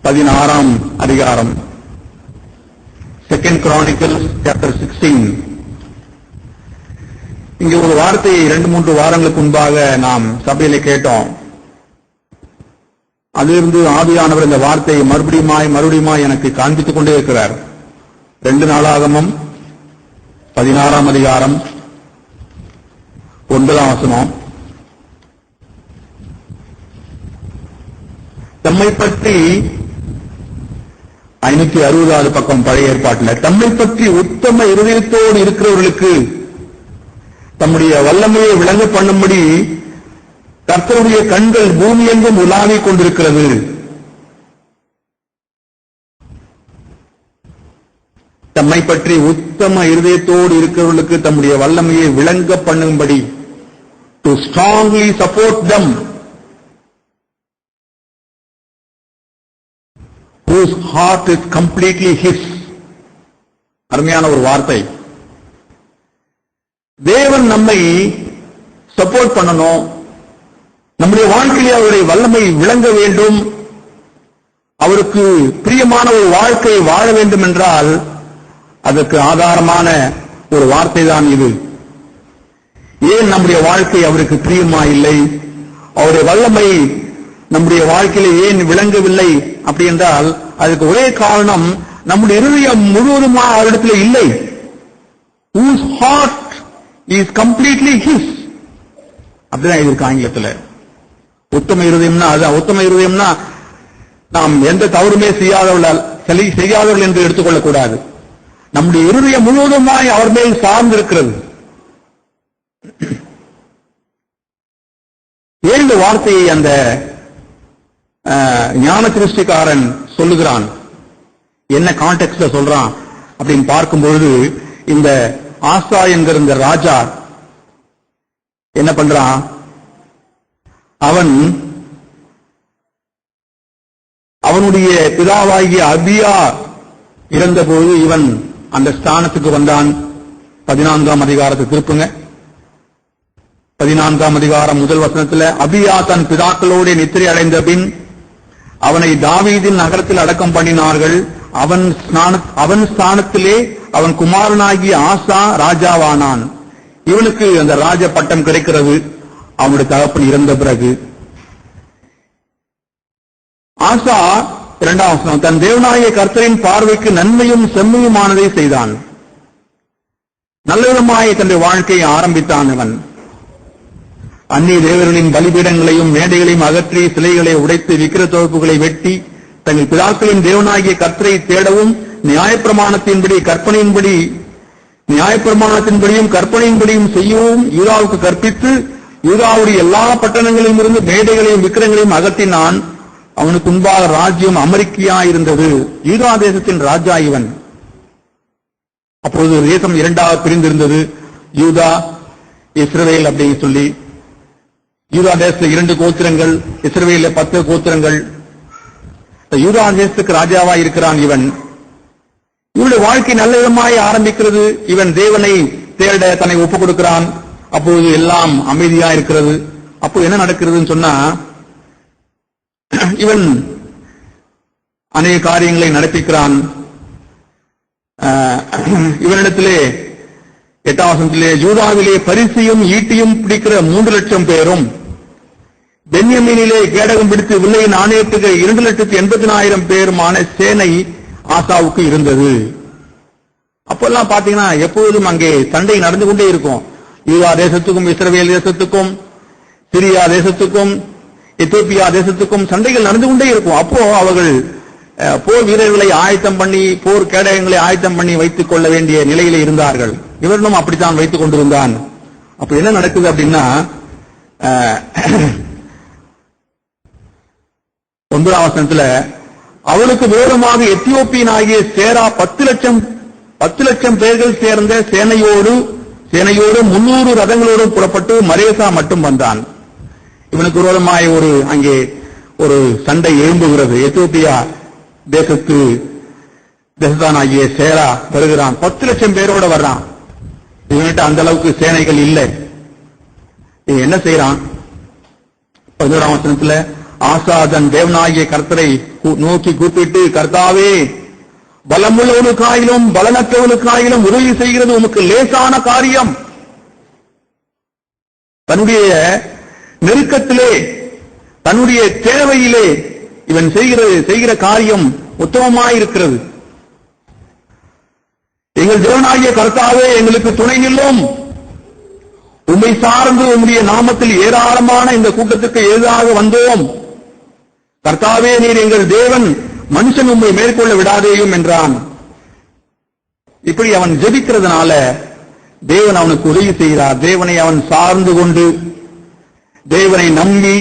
16ஆம் அதிகாரம், 2 Chronicles chapter 16. இங்கே ஒரு வார்த்தையை 2-3 வாரங்களுக்கு முன்பாக நாம் சபையிலே கேட்டோம். அதிலிருந்து ஆவியானவர் இந்த வார்த்தையை மறுபடியுமாய் எனக்கு காண்பித்துக் கொண்டே இருக்கிறார். 2 நாளாகமம் 16ஆம் அதிகாரம் 9ஆம் வசனம். தம்மை பற்றி 560வது பக்கம் பழைய ஏற்பாட்டில், தம்மை பற்றி உத்தம இருதயத்தோடு இருக்கிறவர்களுக்கு தம்முடைய வல்லமையை விளங்க பண்ணும்படி கர்த்தருடைய கண்கள் பூமி எங்கும் உலாவிக் கொண்டிருக்கிறது. தம்மை பற்றி உத்தம இருதயத்தோடு இருக்கிறவர்களுக்கு தம்முடைய வல்லமையை விளங்க பண்ணும்படி, to strongly support them whose heart is completely his. அருமையான ஒரு வார்த்தை. தேவன் நம்மை சப்போர்ட் பண்ணணும், நம்முடைய வாழ்க்கையிலே அவருடைய வல்லமை விளங்க வேண்டும், அவருக்கு பிரியமான ஒரு வாழ்க்கையை வாழ வேண்டும் என்றால் அதற்கு ஆதாரமான ஒரு வார்த்தை தான் இது. ஏன் நம்முடைய வாழ்க்கை அவருக்கு பிரியமா இல்லை, அவருடைய வல்லமை நம்முடைய வாழ்க்கையில ஏன் விளங்கவில்லை அப்படி என்றால் அதுக்கு ஒரே காரணம், நம்முடைய இருதயம் முழுவதுமா அவரிடத்தில் இல்லை. whose heart is completely his. அப்படிதான் இருக்கு ஆங்கிலத்தில். உத்தம இருதயம்னா அதுதான். உத்தம இருதயம்னா நாம் எந்த தவறுமே செய்யாதவர்கள் என்று எடுத்துக்கொள்ளக் கூடாது. நம்முடைய இருதயம் முழுவதுமாய் அவர் மேல் சார்ந்திருக்கிறது. ஏன் இந்த வார்த்தையை அந்த ஞான திருஷ்டிக்காரன் சொல்லுகிறான், என்ன கான்டெக்ட்ல சொல்றான் அப்படின்னு பார்க்கும்பொழுது, இந்த ஆசா என்கிற இந்த ராஜா என்ன பண்றான், அவனுடைய பிதாவாகிய அபியா இறந்தபோது இவன் அந்த ஸ்தானத்துக்கு வந்தான். 14ஆம் அதிகாரத்தை திருப்புங்க. 14ஆம் அதிகாரம் 1 வசனத்தில், அபியா தன் பிதாக்களோடு நித்திரை அடைந்த பின் அவனை தாவீதின் நகரத்தில் அடக்கம் பண்ணினார்கள். அவன் ஸ்தானத்திலே அவன் குமாரனாகிய ஆசா ராஜாவானான். இவனுக்கு அந்த ராஜ பட்டம் கிடைக்கிறது அவனுடைய தகப்பன் இறந்த பிறகு. ஆசா 2ஆம் வசனம், தன் தேவனாகிய கர்த்தரின் பார்வைக்கு நன்மையும் செம்மையுமானதை செய்தான். நல்லவிதமாய் தன்னுடைய வாழ்க்கையை ஆரம்பித்தான். அவன் அந்நிய தேவர்களின் பலிபீடங்களையும் மேடைகளையும் அகற்றி சிலைகளை உடைத்து விக்கிர தொகுப்புகளை வெட்டி தங்கள் பிதாக்களின் தேவனாகிய கர்த்தரை தேடவும் நியாயப்பிரமாணத்தின்படியும் கற்பனையின்படியும் செய்யவும் யூதாவுக்கு கற்பித்து யூதாவுடைய எல்லா பட்டணங்களிலும் இருந்து மேடைகளையும் விக்கிரங்களையும் அகற்றினான். அவனுக்கு முன்பாக ராஜ்யம் அமெரிக்கையா இருந்தது. யூதா தேசத்தின் ராஜா இவன். அப்பொழுது தேசம் 2ஆக பிரிந்திருந்தது, யூதா இஸ்ரவேல் அப்படின்னு சொல்லி. யூதா தேசத்தில் 2 கோத்திரங்கள், இஸ்ரவேலில் 10 கோத்திரங்கள். யூதா தேசத்துக்கு ராஜாவா இருக்கிறான் இவன். இவனுடைய வாழ்க்கை நல்ல விதமாய் ஆரம்பிக்கிறது. இவன் தேவனை தேட தன்னை ஒப்புக் கொடுக்கிறான். அப்போது எல்லாம் அமைதியா இருக்கிறது. அப்போ என்ன நடக்கிறதுன்னு சொன்னா, இவன் அநேக காரியங்களை நடப்பிக்கிறான். இவனிடத்திலே 8ஆம் வசனத்திலே, யூதாவிலே பரிசையும் ஈட்டியும் பிடிக்கிற 3 லட்சம் பேரும், பென்யமீனிலே கேடகம் பிடித்து வில்லை நாணயத்துக்கு 2,80,000 பேருமான சேனை ஆசாவுக்கு இருந்தது. அப்பெல்லாம் பாத்தீங்கன்னா எப்பொழுதும் அங்கே சண்டை நடந்து கொண்டே இருக்கும். யூதா தேசத்துக்கும் இஸ்ரவேல் தேசத்துக்கும் சிரியா தேசத்துக்கும் எத்தியோப்பியா தேசத்துக்கும் சண்டைகள் நடந்து கொண்டே இருக்கும். அப்போ அவர்கள் போர் வீரர்களை ஆயத்தம் பண்ணி, போர் கேடயங்களை ஆயத்தம் பண்ணி வைத்துக் கொள்ள வேண்டிய நிலையில இருந்தார்கள். இவர்களும் அப்படித்தான் வைத்துக் கொண்டிருந்தான். அப்ப என்ன நடக்குது அப்படின்னா, 9ஆம் வசனத்துல, அவளுக்கு விரோதமாக எத்தியோப்பியன் ஆகிய சேரா 10 லட்சம் பேர்கள் சேர்ந்த சேனையோடு 300 ரதங்களோடும் புறப்பட்டு மரேசா மட்டும் வந்தான். இவனுக்கு விரோதமாய் அங்கே ஒரு சண்டை எழும்புகிறது. எத்தியோப்பியா தேசத்தானாகிய சேரா வருகிறான். 10 லட்சம் பேரோட வர்றான். இவன்கிட்ட அந்த அளவுக்கு சேனைகள் இல்லை. என்ன செய்யறான்? 11ஆம் வசனத்துல, ஆசா தன் தேவனாகிய கர்த்தரை நோக்கி கூப்பிட்டு, கர்த்தாவே, பலமுள்ளவனுக்காயிலும் பலனற்றவனுக்காயிலும் உதவி செய்கிறது உமக்கு லேசான காரியம். தன்னுடைய நெருக்கத்திலே, தன்னுடைய தேவையிலே இவன் செய்கிற காரியம் உத்தமமாயிருக்கிறது. எங்கள் தேவனாகிய கர்த்தாவே, எங்களுக்கு துணை நில்லும். உம்மை சார்ந்து உம்முடைய நாமத்தில் ஏராளமான இந்த கூட்டத்துக்கு எதிராக வந்தோம். கர்த்தாவே, நீர் எங்கள் தேவன், மனுஷன் உம்மை மேற்கொள்ள விடாதேயும் என்றான். இப்படி அவன் ஜெபிக்கிறதுனால தேவன் அவனுக்கு உதவி செய்கிறார். தேவனை அவன் சார்ந்து கொண்டு, தேவனை நம்பி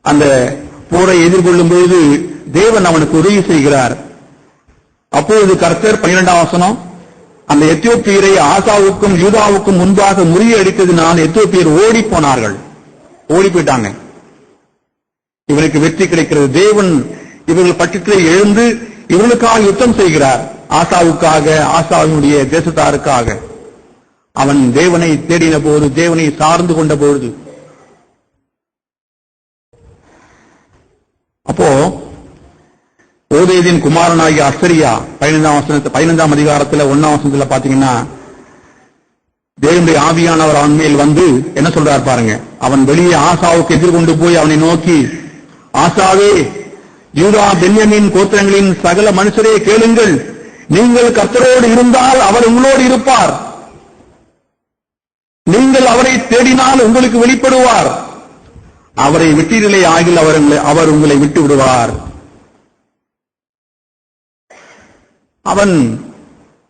அந்த போரை எதிர்கொள்ளும் பொழுது தேவன் அவனுக்கு உதவி செய்கிறார். அப்பொழுது கர்த்தர் 12ஆம் வசனம், அந்த எத்தியோப்பியரை ஆசாவுக்கும் யூதாவுக்கும் முன்பாக முறியடித்ததினால் எத்தியோப்பியர் ஓடி போனார்கள். ஓடி போயிட்டாங்க. இவனுக்கு வெற்றி கிடைக்கிறது. தேவன் இவர்கள் பட்சத்திலே எழுந்து இவர்களுக்காக யுத்தம் செய்கிறார். ஆசாவுக்காக, ஆசாவினுடைய தேசத்தாருக்காக. அவன் தேவனை தேடின போது, தேவனை சார்ந்து கொண்ட பொழுது, அப்போ ஓதேதின் குமாரனாகிய அசரியா 15ஆம் அதிகாரத்தில் 1ஆம் வசனத்தில் பாத்தீங்கன்னா, தேவனுடைய ஆவியானவர் அவன் மேல் வந்து என்ன சொல்றார் பாருங்க. அவன் வெளியே ஆசாவுக்கு எதிர்கொண்டு போய் அவனை நோக்கி, ஆசாவே, யூதா பென்யமீன் கோத்திரங்களின் சகல மனுஷரே கேளுங்கள். நீங்கள் கர்த்தரோடு இருந்தால் அவர் உங்களோடு இருப்பார். நீங்கள் அவரை தேடினால் உங்களுக்கு வெளிப்படுவார். அவரை விட்டீர்களே ஆகில் அவர் உங்களை விட்டு விடுவார்.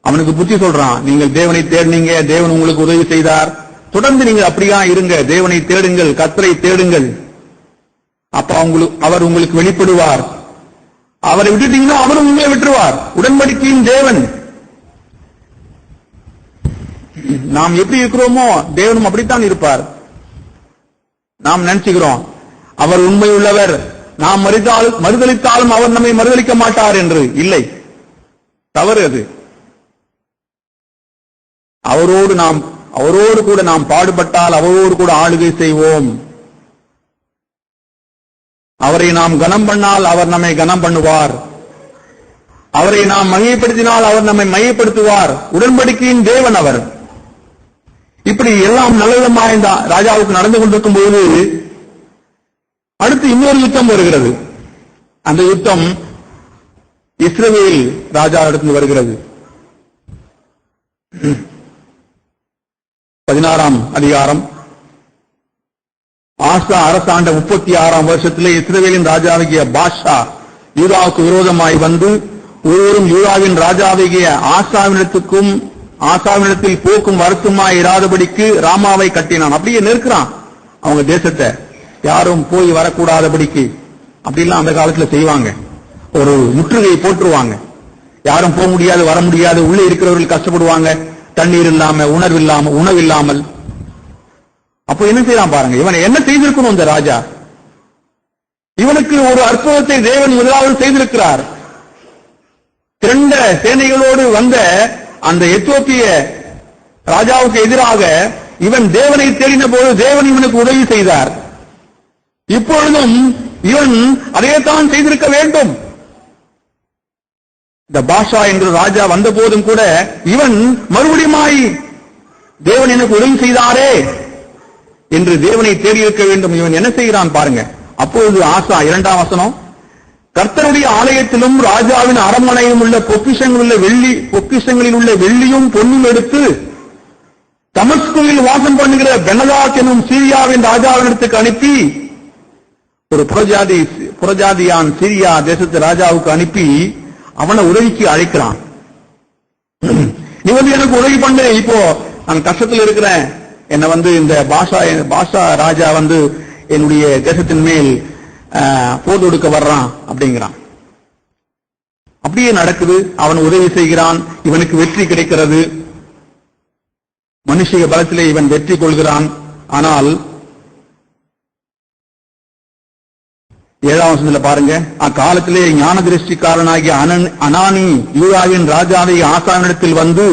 அவனுக்கு புத்தி சொல்றான். நீங்கள் தேவனை தேடினீங்க, தேவன் உங்களுக்கு உதவி செய்தார். தொடர்ந்து நீங்கள் அப்படியா இருங்க. தேவனை தேடுங்கள், கர்த்தரை தேடுங்கள். அப்ப அவர் உங்களுக்கு வெளிப்படுவார். அவரை விட்டுட்டீங்கன்னா அவரும் உங்களை விட்டுருவார். உடன்படிக்கையின் தேவன். நாம் எப்படி இருக்கிறோமோ தேவனும் அப்படித்தான் இருப்பார். நாம் நினைச்சுக்கிறோம் அவர் உண்மை உள்ளவர், நாம் மறுதலித்தாலும் அவர் நம்மை மறுதலிக்க மாட்டார் என்று. இல்லை, தவறு அது. அவரோடு கூட நாம் பாடுபட்டால் அவரோடு கூட ஆளுகை செய்வோம். அவரை நாம் கனம் பண்ணால் அவர் நம்மை கனம் பண்ணுவார். அவரை நாம் மையப்படுத்தினால் அவர் நம்மை மையப்படுத்துவார். உடன்படிக்கையின் தேவன் அவர். இப்படி எல்லாம் நல்லவிதமாக இந்த ராஜாவுக்கு நடந்து கொண்டிருக்கும் போது அடுத்து இன்னொரு யுத்தம் வருகிறது. அந்த யுத்தம் இஸ்ரவேல் ராஜாவிடத்தில் வருகிறது. 16ஆம் அதிகாரம். ஆசா அரசாண்ட 36ஆம் வருஷத்திலே இஸ்ரவேலின் ராஜாவாகிய பாஷா யூதாவுக்கு விரோதமாய் வந்து ஒருவரும் யூதாவின் ராஜாவாகிய ஆசாவினிடத்தில் போக்கும் வருத்தமாய் இராதபடிக்கு ராமாவை கட்டினான். அப்படியே நிற்கிறான் அவங்க தேசத்தை, யாரும் போய் வரக்கூடாதபடிக்கு. அப்படிலாம் அந்த காலத்துல செய்வாங்க. ஒரு முற்றுகை போட்டுருவாங்க. யாரும் போக முடியாது, வர முடியாது. உள்ளே இருக்கிறவர்கள் கஷ்டப்படுவாங்க, தண்ணீர் இல்லாம, உணவில்லாமல். அப்போ என்ன செய்யலாம் பாருங்க. இவனை என்ன செய்திருக்கணும் இந்த ராஜா? இவனுக்கு ஒரு அற்புதத்தை தேவன் முதலாவது செய்திருக்கிறார். திரண்ட சேனைகளோடு வந்த அந்த எத்தியோப்பிய ராஜாவுக்கு எதிராக இவன் தேவனை தேடின போது தேவன் இவனுக்கு உதவி செய்தார். இப்பொழுதும் இவன் அதையத்தான் செய்திருக்க வேண்டும். இந்த பாஷா என்ற ராஜா வந்த போதும் கூட இவன் மறுபடியுமாய் தேவன் எனக்கு உதவி செய்தாரே என்று தேவனை தேடியிருக்க வேண்டும். இவன் என்ன செய்கிறான் பாருங்க. அப்பொழுது ஆசா 2ஆம் வசனம், கர்த்தருடைய ஆலயத்திலும் ராஜாவின் அரண்மனையிலும் உள்ள பொக்கிஷங்களில் உள்ள வெள்ளியும் பொன்னும் எடுத்து தமஸ்குவில் வாசம் பண்ணுகிற பெனதாத் எனும் சீரியாவின் ராஜாவினிடத்துக்கு அனுப்பி, ஒரு புறஜாதியான் சீரியா தேசத்து ராஜாவுக்கு அனுப்பி அவனை உதவிக்கு அழைக்கிறான். நீ வந்து எனக்கு உதவி பண்ணு, இப்போ நான் கஷ்டத்தில் இருக்கிறேன், என்ன வந்து இந்த பாஷா ராஜா வந்து என்னுடைய தேசத்தின் மேல் போர் தொடுக்க வர்றான் அப்படிங்கிறான். அப்படியே நடக்குது. அவன் உதவி செய்கிறான். இவனுக்கு வெற்றி கிடைக்கிறது. மனுஷிய பலத்திலே இவன் வெற்றி கொள்கிறான். ஆனால் 7ஆம் வசனத்தில் பாருங்க, அக்காலத்திலே ஞான திருஷ்டிக்காரனாகிய அனானி யூதாவின் ராஜாவை ஆசாவினிடத்தில் வந்து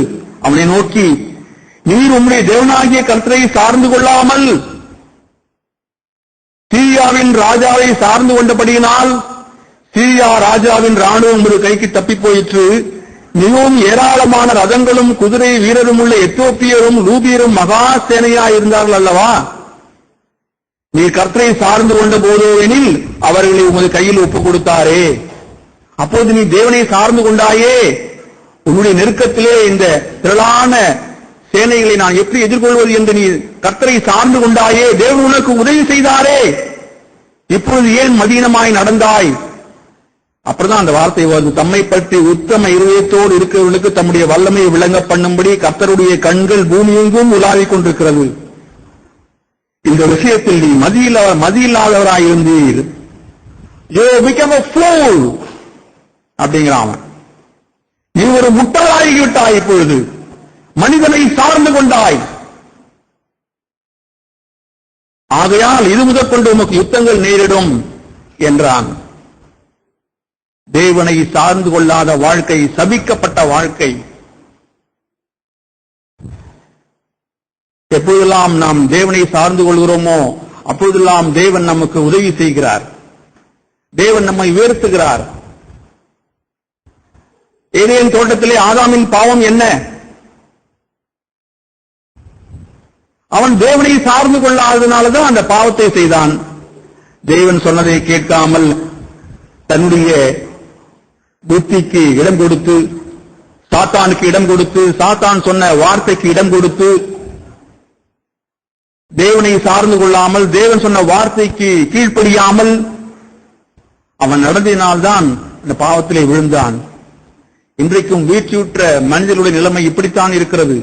அவனை நோக்கி, நீர் உம்முடைய தேவனாகிய கர்த்தரை சார்ந்து கொள்ளாமல் சீரியா சீரியாவின் ராஜாவை சார்ந்து கொண்டபடியினால் சீரியா ராஜாவின் ராணுவம் ஒரு கைக்கு தப்பி போயிற்று. மிகவும் ஏராளமான ரதங்களும் குதிரை வீரரும் உள்ள எத்தியோப்பியரும் லூபியரும் மகா சேனையா இருந்தார்கள் அல்லவா? நீ கர்த்தரை சார்ந்து கொண்ட போதோ எனில் அவர்களை உமது கையில் ஒப்புக் கொடுத்தாரே. அப்போது நீ தேவனை சார்ந்து கொண்டாயே. உன்னுடைய நெருக்கத்திலே இந்த திரளான சேனைகளை நான் எப்படி எதிர்கொள்வது என்று நீ கர்த்தரை சார்ந்து கொண்டாயே. தேவன் உனக்கு உதவி செய்தாரே. இப்பொழுது ஏன் மதீனமாய் நடந்தாய்? அப்படிதான் அந்த வார்த்தை வருது. தம்மை பற்றி உத்தம இருதயத்தோடு இருக்கிறவர்களுக்கு தம்முடைய வல்லமையை விளங்க பண்ணும்படி கர்த்தருடைய கண்கள் பூமியெங்கும் உலாவிக் கொண்டிருக்கிறது. இந்த விஷயத்தில் நீ மதியில்லாதவராய் இருந்தீர். You become a fool அப்படிங்கிறான். நீ ஒரு முட்டாளாகிவிட்டாய். இப்பொழுது மனிதனை சார்ந்து கொண்டாய். ஆகையால் இது முதற்கொண்டு உமக்கு யுத்தங்கள் நேரிடும் என்றான். தேவனை சார்ந்து கொள்ளாத வாழ்க்கை சபிக்கப்பட்ட வாழ்க்கை. எப்பொழுதெல்லாம் நாம் தேவனை சார்ந்து கொள்கிறோமோ அப்பொழுதெல்லாம் தேவன் நமக்கு உதவி செய்கிறார். தேவன் நம்மை உயர்த்துகிறார். ஏதேன் தோட்டத்திலே ஆதாமின் பாவம் என்ன? அவன் தேவனை சார்ந்து கொள்ளாததுனாலதான் அந்த பாவத்தை செய்தான். தேவன் சொன்னதை கேட்காமல் தன்னுடைய புத்திக்கு இடம் கொடுத்து, சாத்தானுக்கு இடம் கொடுத்து, சாத்தான் சொன்ன வார்த்தைக்கு இடம் கொடுத்து, தேவனை சார்ந்து கொள்ளாமல் தேவன் சொன்ன வார்த்தைக்கு கீழ்ப்படியாமல் அவன் நடந்ததினால்தான் இந்த பாவத்திலே விழுந்தான். இன்றைக்கும் வீழ்ச்சியுற்ற மனிதர்களுடைய நிலைமை இப்படித்தான் இருக்கிறது.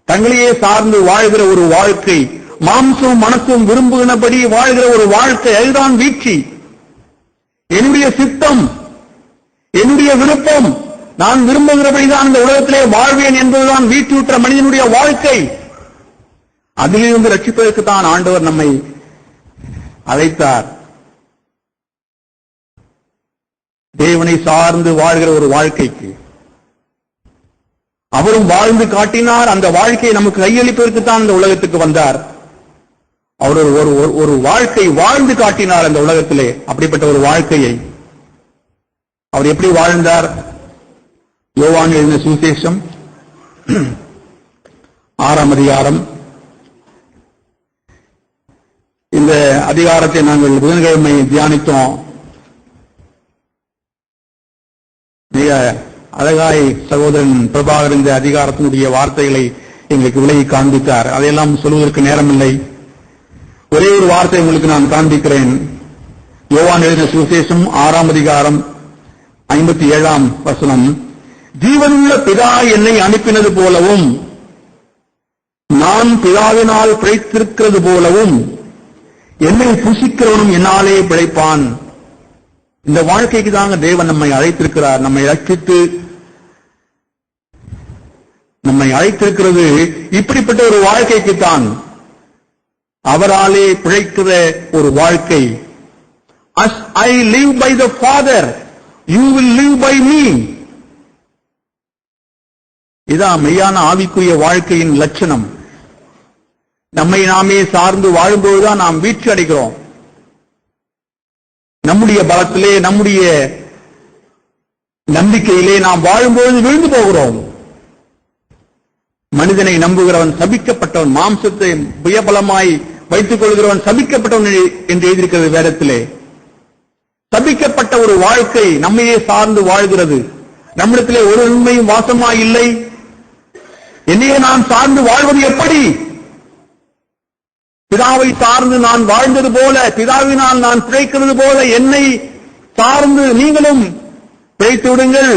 தங்களையே சார்ந்து வாழ்கிற ஒரு வாழ்க்கை, மாம்சம் மனசும் விரும்புகிறபடி வாழ்கிற ஒரு வாழ்க்கை, அதுதான் வீழ்ச்சி. என்னுடைய சித்தம், என்னுடைய விருப்பம், நான் விரும்புகிறபடிதான் இந்த உலகத்திலே வாழ்வேன் என்பதுதான் வீழ்ச்சியுற்ற மனிதனுடைய வாழ்க்கை. அதிலிருந்து ரட்சிப்பதற்கு தான் ஆண்டவர் நம்மை அழைத்தார். தேவனை சார்ந்து வாழ்கிற ஒரு வாழ்க்கைக்கு அவரும் வாழ்ந்து காட்டினார். அந்த வாழ்க்கையை நமக்கு கையளிப்பதற்கு தான் இந்த உலகத்துக்கு வந்தார். அவர் ஒரு வாழ்க்கை வாழ்ந்து காட்டினார் அந்த உலகத்திலே. அப்படிப்பட்ட ஒரு வாழ்க்கையை அவர் எப்படி வாழ்ந்தார்? யோவான் எழுதின சுவிசேஷம் 6ஆம் அதிகாரம். இந்த அதிகாரத்தை நாங்கள் புதன்கிழமை தியானித்தோம். மிக அழகாய் சகோதரன் பிரபாகர் இந்த அதிகாரத்தினுடைய வார்த்தைகளை எங்களுக்கு விலகி காண்பித்தார். அதையெல்லாம் சொல்வதற்கு நேரமில்லை. ஒரே ஒரு வார்த்தை உங்களுக்கு நான் காண்பிக்கிறேன். யோவான் எழுதின சுவிசேஷம் 6ஆம் அதிகாரம் 57ஆம் வசனம். ஜீவனுள்ள பிதா என்னை அனுப்பினது போலவும் நான் பிதாவினால் பிழைத்திருக்கிறது போலவும் என்னை புசிக்கிறவனும் என்னாலே பிழைப்பான். இந்த வாழ்க்கைக்கு தாங்க தேவன் நம்மை அழைத்திருக்கிறார். நம்மை ரட்சித்து நம்மை அழைத்திருக்கிறது இப்படிப்பட்ட ஒரு வாழ்க்கைக்கு தான். அவராலே பிழைக்கிற ஒரு வாழ்க்கை. As I live by the Father, you will live by me. இதான் மெய்யான ஆவிக்குரிய வாழ்க்கையின் லட்சணம். நம்மை நாமே சார்ந்து வாழும்போதுதான் நாம் வீழ்ச்சி அடைகிறோம். நம்முடைய பலத்திலே, நம்முடைய நம்பிக்கையிலே நாம் வாழும்போது விழுந்து போகிறோம். மனிதனை நம்புகிறவன் சபிக்கப்பட்டவன், மாம்சத்தை புயபலமாய் வைத்துக் கொள்கிறவன் சபிக்கப்பட்டவன் என்று எழுதியிருக்கிறது வேதத்திலே. சபிக்கப்பட்ட ஒரு வாழ்க்கை நம்மையே சார்ந்து வாழ்கிறது. நம்மிடத்திலே ஒரு உண்மையும் வாசமாய் இல்லை. என்னையே நான் சார்ந்து வாழ்வது எப்படி? பிதாவை சார்ந்து நான் வாழ்ந்தது போல, பிதாவினால் நான் பிழைக்கிறது போல என்னை சார்ந்து நீங்களும் பிழைத்து விடுங்கள்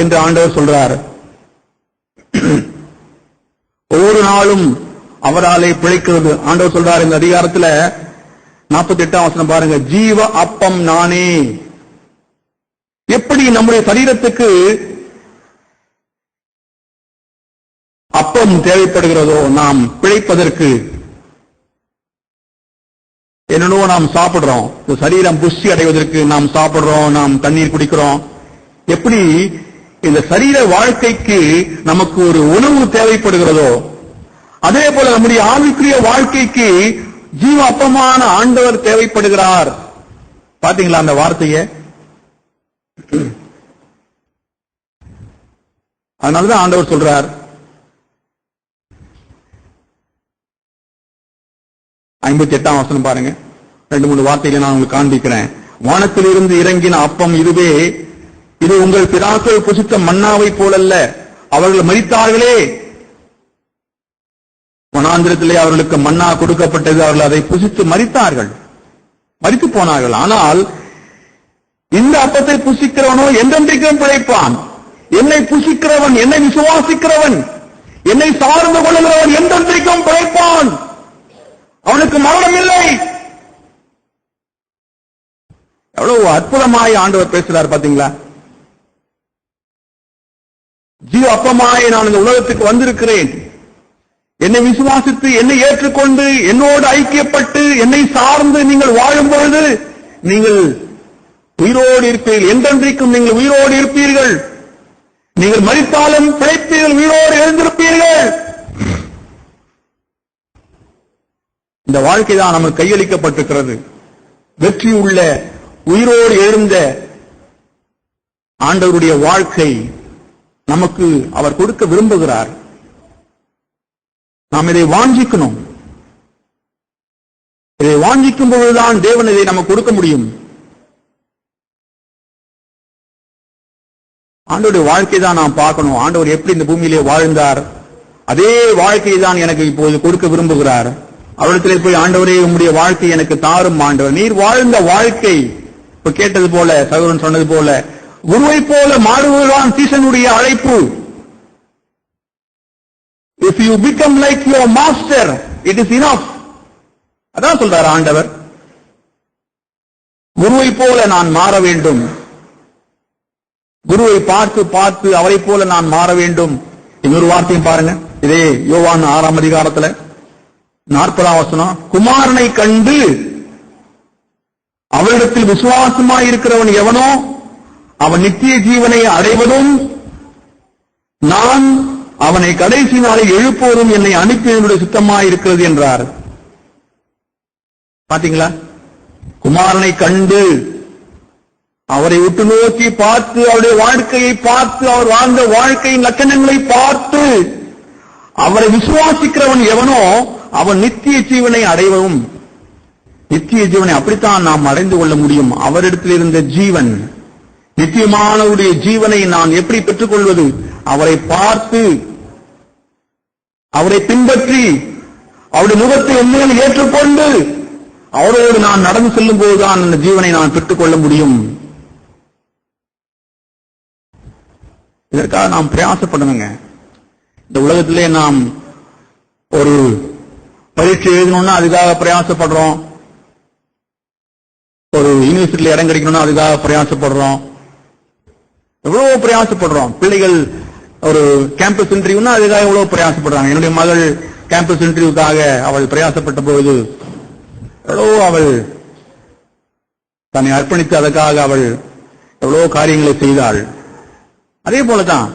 என்று ஆண்டவர் சொல்றார். ஒவ்வொரு நாளும் அவராலே பிழைக்கிறது. ஆண்டவர் சொல்றார் இந்த அதிகாரத்துல 48ஆம் வசனம் பாருங்க. ஜீவ அப்பம் நானே. எப்படி நம்முடைய சரீரத்துக்கு அப்பம் தேவைப்படுகிறதோ நாம் பிழைப்பதற்கு, என்னென்னவோ நாம் சாப்பிடுறோம். சரீரம் புஷ்டி அடைவதற்கு நாம் சாப்பிடுறோம், நாம் தண்ணீர் குடிக்கிறோம். எப்படி இந்த சரீர வாழ்க்கைக்கு நமக்கு ஒரு உணவு தேவைப்படுகிறதோ அதே போல நம்முடைய ஆவிக்குரிய வாழ்க்கைக்கு ஜீவ அப்பமான ஆண்டவர் தேவைப்படுகிறார். பாத்தீங்களா அந்த வார்த்தையை? அதனாலதான் ஆண்டவர் சொல்றார், 58ஆம் வசனம் பாருங்க. 2-3 வார்த்தைகளை நான் உங்களுக்கு காண்பிக்கிறேன். வானத்திலிருந்து இறங்கின அப்பம் இதுவே, இது உங்கள் பிதாக்கள் புசித்த மன்னாவை போலல்ல. அவர்கள் மரித்தார்களே, வனாந்திரத்திலே அவர்களுக்கு மன்னா கொடுக்கப்பட்டது, அவர்கள் அதை புசித்து மரித்தார்கள், மரித்து போனார்கள். ஆனால் இந்த அப்பத்தை புசிக்கிறவனோ என்றென்றைக்கும் பிழைப்பான். என்னை புசிக்கிறவன், என்னை விசுவாசிக்கிறவன், என்னை சார்ந்து கொள்ளுகிறவன் என்றென்றைக்கும் பிழைப்பான், அவனுக்கு மரணம் இல்லை. எவ்வளவு அற்புதமாய் ஆண்டவர் பேசுகிறார் பாத்தீங்களா? ஜீவ அப்பமாய் நான் இந்த உலகத்துக்கு வந்திருக்கிறேன். என்னை விசுவாசித்து, என்னை ஏற்றுக்கொண்டு, என்னோடு ஐக்கியப்பட்டு, என்னை சார்ந்து நீங்கள் வாழும் பொழுது நீங்கள் உயிரோடு இருப்பீர்கள். என்றென்றைக்கும் நீங்கள் உயிரோடு இருப்பீர்கள். நீங்கள் மரித்தாலும் பிழைப்பீர்கள், உயிரோடு எழுந்திருப்பீர்கள். இந்த வாழ்க்கை தான் நமக்கு கையளிக்கப்பட்டிருக்கிறது. வெற்றி உள்ள, உயிரோடு எழுந்த ஆண்டவருடைய வாழ்க்கை நமக்கு அவர் கொடுக்க விரும்புகிறார். நாம் இதை வாஞ்சிக்கணும். இதை வாஞ்சிக்கும் பொழுதுதான் தேவன் இதை நமக்கு கொடுக்க முடியும். ஆண்டவருடைய வாழ்க்கை தான் நாம் பார்க்கணும். ஆண்டவர் எப்படி இந்த பூமியிலே வாழ்ந்தார், அதே வாழ்க்கையை தான் எனக்கு இப்போது கொடுக்க விரும்புகிறார். அவரிடத்திலே போய், ஆண்டவரே உம்முடைய வாழ்க்கை எனக்கு தாரும் ஆண்டவர். நீர் வாழ்ந்த வாழ்க்கை, இப்ப கேட்டது போல, சகோதரன் சொன்னது போல, குருவை போல மாறுவதுதான் சீசனுடைய அழைப்பு. If you become like your master, it is enough. அதான் சொல்றார் ஆண்டவர். குருவை போல நான் மாற வேண்டும். குருவை பார்த்து பார்த்து அவரை போல நான் மாற வேண்டும். இன்னொரு வார்த்தையும் பாருங்க, இதே யோவான் 6ஆம் அதிகாரத்துல 40ஆம் வசனம். குமாரனை கண்டு அவரிடத்தில் விசுவாசமாய் இருக்கிறவன் எவனோ அவன் நித்திய ஜீவனை அடைவதும், நான் அவனை கடைசி நாளில் எழுப்புவதும் என்னை அனுப்பியவனுடைய சுத்தமாய் இருக்கிறது என்றார். பாத்தீங்களா? குமாரனை கண்டு, அவரை உற்று நோக்கி பார்த்து, அவருடைய வாழ்க்கையை பார்த்து, அவர் வாழ்ந்த வாழ்க்கையின் லட்சணங்களை பார்த்து, அவரை விசுவாசிக்கிறவன் எவனோ அவன் நித்திய ஜீவனை அடைவதும். நித்திய ஜீவனை அப்படித்தான் நாம் அடைந்து கொள்ள முடியும். அவரிடத்தில் இருந்த ஜீவன், நித்தியமானவருடைய ஜீவனை நான் எப்படி பெற்றுக் கொள்வது? அவரை பார்த்து, அவரை பின்பற்றி, அவருடைய முகத்தை உண்மையில் ஏற்றுக்கொண்டு, அவரோடு நான் நடந்து செல்லும் போதுதான் அந்த ஜீவனை நான் பெற்றுக் கொள்ள முடியும். இதற்காக நாம் பிரயாசப்படணுங்க. இந்த உலகத்திலே நாம் ஒரு பரீட்சை எழுதணும்னா அதுக்காக பிரயாசப்படுறோம். ஒரு யூனிவர்சிட்டியில இடம் கிடைக்கணும்னா அதுக்காக பிரயாசப்படுறோம். எவ்வளவு பிரயாசப்படுறோம். பிள்ளைகள் ஒரு கேம்பஸ் இன்டர்வியூனா அதுக்காக எவ்வளவு பிரயாசப்படுறாங்க. என்னுடைய மகள் கேம்பஸ் இன்டர்வியூக்காக அவள் பிரயாசப்பட்ட போது எவ்வளவு அவள் தன்னை அர்ப்பணித்து அதற்காக அவள் எவ்வளவு காரியங்களை செய்தாள். அதே போலதான்